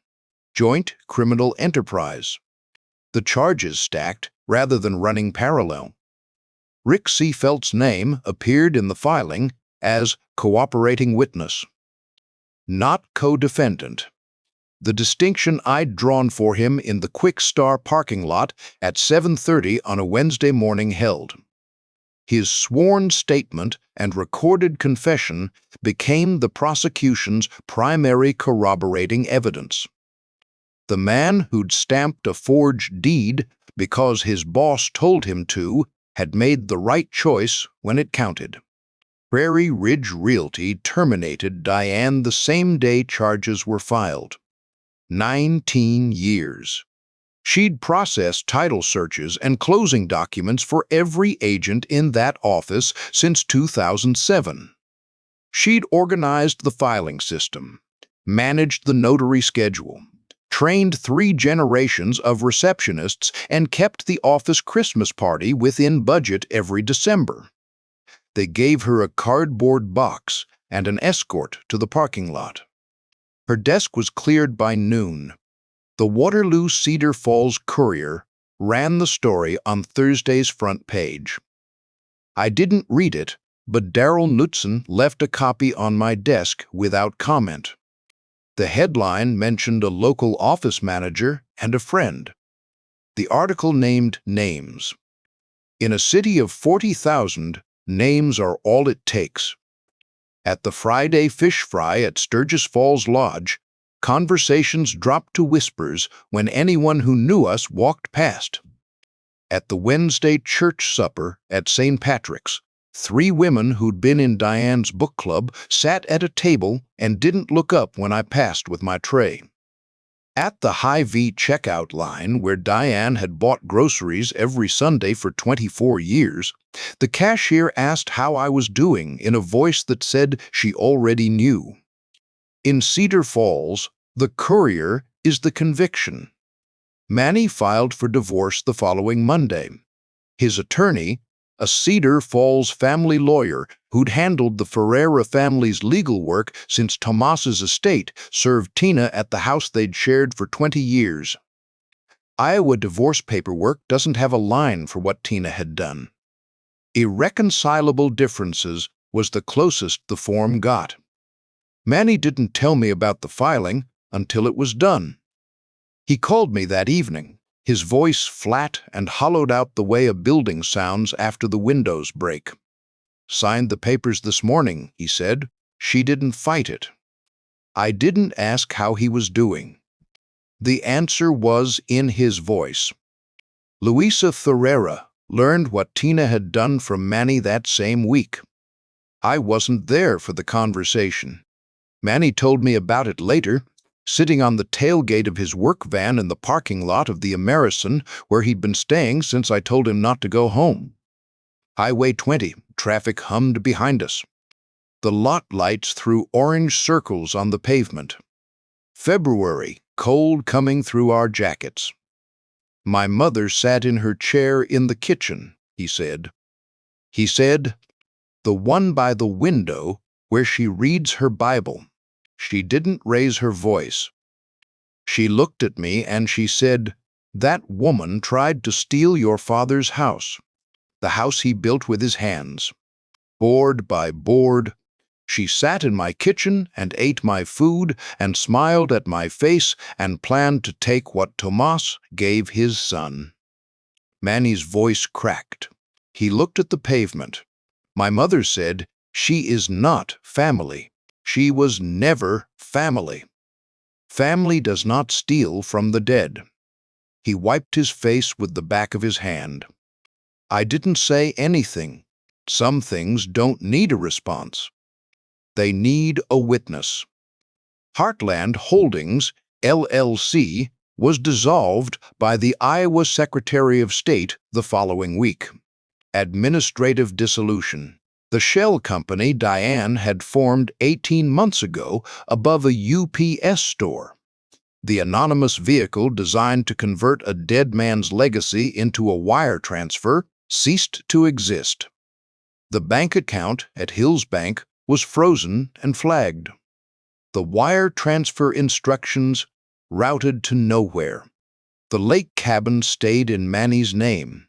Joint criminal enterprise. The charges stacked rather than running parallel. Rick Seefeldt's name appeared in the filing as cooperating witness, not co-defendant. The distinction I'd drawn for him in the Quick Star parking lot at 7:30 on a Wednesday morning held. His sworn statement and recorded confession became the prosecution's primary corroborating evidence. The man who'd stamped a forged deed because his boss told him to had made the right choice when it counted. Prairie Ridge Realty terminated Diane the same day charges were filed. 19 years. She'd processed title searches and closing documents for every agent in that office since 2007. She'd organized the filing system, managed the notary schedule, trained 3 generations of receptionists, and kept the office Christmas party within budget every December. They gave her a cardboard box and an escort to the parking lot. Her desk was cleared by noon. The Waterloo Cedar Falls Courier ran the story on Thursday's front page. I didn't read it, but Darrell Knutson left a copy on my desk without comment. The headline mentioned a local office manager and a friend. The article named names. In a city of 40,000, names are all it takes. At the Friday fish fry at Sturgis Falls Lodge, conversations dropped to whispers when anyone who knew us walked past. At the Wednesday church supper at St. Patrick's, 3 women who'd been in Diane's book club sat at a table and didn't look up when I passed with my tray. At the Hy-Vee checkout line, where Diane had bought groceries every Sunday for 24 years, the cashier asked how I was doing in a voice that said she already knew. In Cedar Falls, the Courier is the conviction. Manny filed for divorce the following Monday. His attorney, a Cedar Falls family lawyer who'd handled the Ferreiras family's legal work since Tomas's estate, served Tina at the house they'd shared for 20 years. Iowa divorce paperwork doesn't have a line for what Tina had done. Irreconcilable differences was the closest the form got. Manny didn't tell me about the filing until it was done. He called me that evening, his voice flat and hollowed out the way a building sounds after the windows break. "Signed the papers this morning," he said. "She didn't fight it." I didn't ask how he was doing. The answer was in his voice. Louisa Ferreiras learned what Tina had done from Manny that same week. I wasn't there for the conversation. Manny told me about it later, sitting on the tailgate of his work van in the parking lot of the American, where he'd been staying since I told him not to go home. Highway 20, traffic hummed behind us. The lot lights threw orange circles on the pavement. February, cold coming through our jackets. My mother sat in her chair in the kitchen, he said. He said, "The one by the window where she reads her Bible." She didn't raise her voice. She looked at me and she said, "That woman tried to steal your father's house, the house he built with his hands. Board by board, she sat in my kitchen and ate my food and smiled at my face and planned to take what Tomas gave his son." Manny's voice cracked. He looked at the pavement. My mother said, "She is not family. She was never family." Family does not steal from the dead. He wiped his face with the back of his hand. I didn't say anything. Some things don't need a response. They need a witness. Heartland Holdings, LLC, was dissolved by the Iowa Secretary of State the following week. Administrative dissolution. The shell company Diane had formed 18 months ago above a UPS store. The anonymous vehicle designed to convert a dead man's legacy into a wire transfer ceased to exist. The bank account at Hills Bank was frozen and flagged. The wire transfer instructions routed to nowhere. The lake cabin stayed in Manny's name.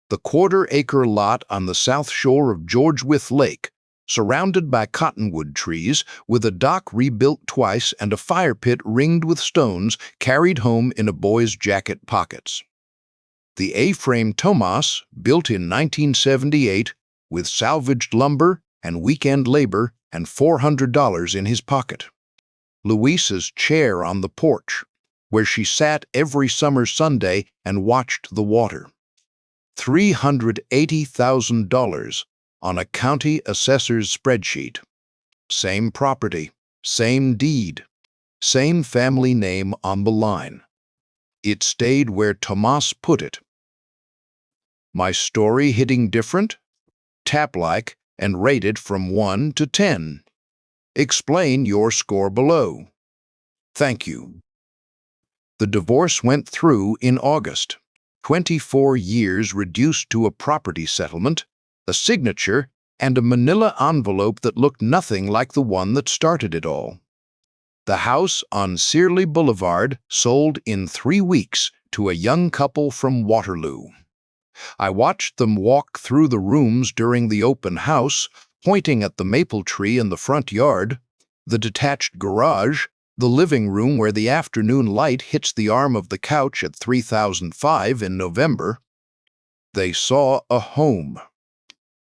The quarter-acre lot on the south shore of George Wythe Lake, surrounded by cottonwood trees, with a dock rebuilt twice and a fire pit ringed with stones carried home in a boy's jacket pockets. The A-frame Tomas, built in 1978, with salvaged lumber and weekend labor and $400 in his pocket. Louisa's chair on the porch, where she sat every summer Sunday and watched the water. $380,000 on a county assessor's spreadsheet. Same property, same deed, same family name on the line. It stayed where Tomas put it. My story hitting different? Tap like and rate it from 1 to 10. Explain your score below. Thank you. The divorce went through in August. 24 years reduced to a property settlement, a signature, and a manila envelope that looked nothing like the one that started it all. The house on Searly Boulevard sold in 3 weeks to a young couple from Waterloo. I watched them walk through the rooms during the open house, pointing at the maple tree in the front yard, the detached garage, the living room where the afternoon light hits the arm of the couch at 3005 in November. They saw a home.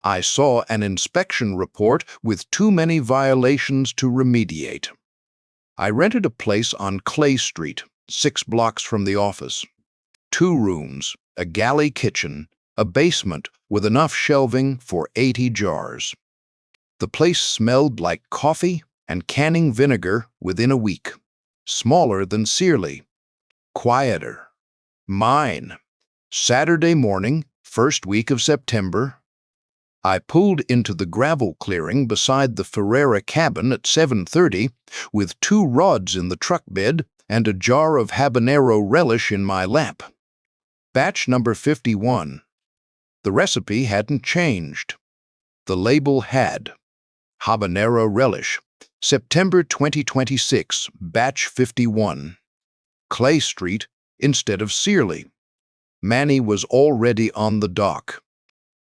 I saw an inspection report with too many violations to remediate. I rented a place on Clay Street, 6 blocks from the office. 2 rooms, a galley kitchen, a basement with enough shelving for 80 jars. The place smelled like coffee and canning vinegar within a week. Smaller than Searly. Quieter. Mine. Saturday morning, first week of September. I pulled into the gravel clearing beside the Ferreiras cabin at 7:30 with 2 rods in the truck bed and a jar of habanero relish in my lap. Batch number 51. The recipe hadn't changed. The label had. Habanero relish. September 2026, batch 51. Clay Street instead of Searly. Manny was already on the dock.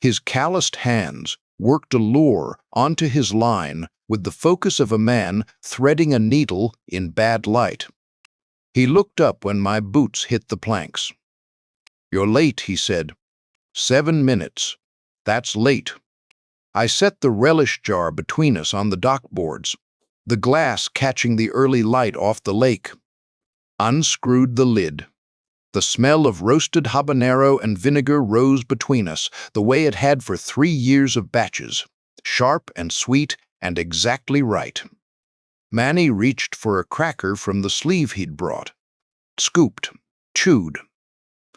His calloused hands worked a lure onto his line with the focus of a man threading a needle in bad light. He looked up when my boots hit the planks. "You're late," he said. 7 minutes. That's late. I set the relish jar between us on the dock boards, the glass catching the early light off the lake. Unscrewed the lid. The smell of roasted habanero and vinegar rose between us, the way it had for 3 years of batches, sharp and sweet and exactly right. Manny reached for a cracker from the sleeve he'd brought. Scooped, chewed.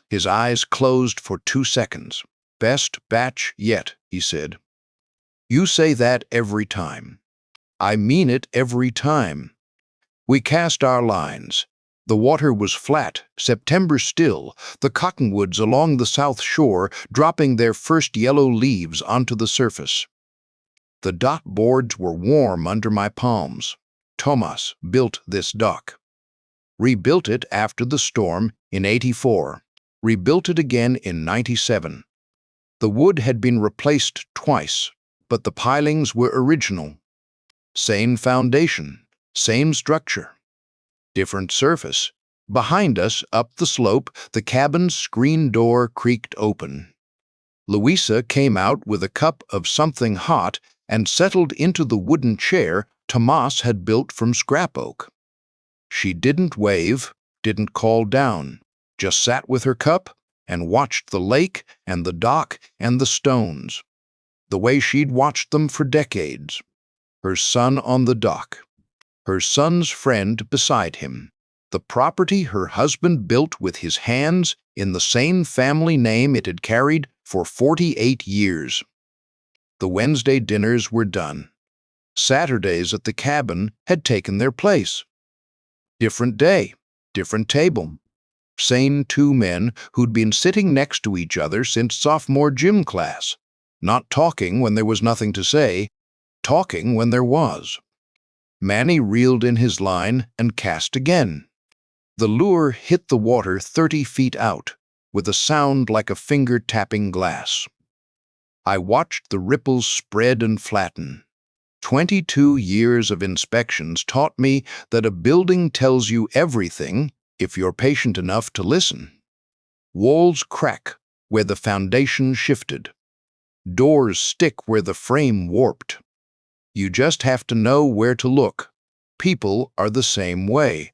His eyes closed for 2 seconds. "Best batch yet," he said. "You say that every time." "I mean it every time." We cast our lines. The water was flat, September still, the cottonwoods along the south shore dropping their first yellow leaves onto the surface. The dock boards were warm under my palms. Tomas built this dock. Rebuilt it after the storm in '84. Rebuilt it again in '97. The wood had been replaced twice, but the pilings were original. Same foundation, same structure. Different surface. Behind us, up the slope, the cabin's screen door creaked open. Louisa came out with a cup of something hot and settled into the wooden chair Tomas had built from scrap oak. She didn't wave, didn't call down, just sat with her cup and watched the lake and the dock and the stones, the way she'd watched them for decades. Her son on the dock, her son's friend beside him, the property her husband built with his hands in the same family name it had carried for 48 years. The Wednesday dinners were done. Saturdays at the cabin had taken their place. Different day, different table. Same two men who'd been sitting next to each other since sophomore gym class, not talking when there was nothing to say, talking when there was. Manny reeled in his line and cast again. The lure hit the water 30 feet out, with a sound like a finger tapping glass. I watched the ripples spread and flatten. 22 years of inspections taught me that a building tells you everything if you're patient enough to listen. Walls crack where the foundation shifted. Doors stick where the frame warped. You just have to know where to look. People are the same way.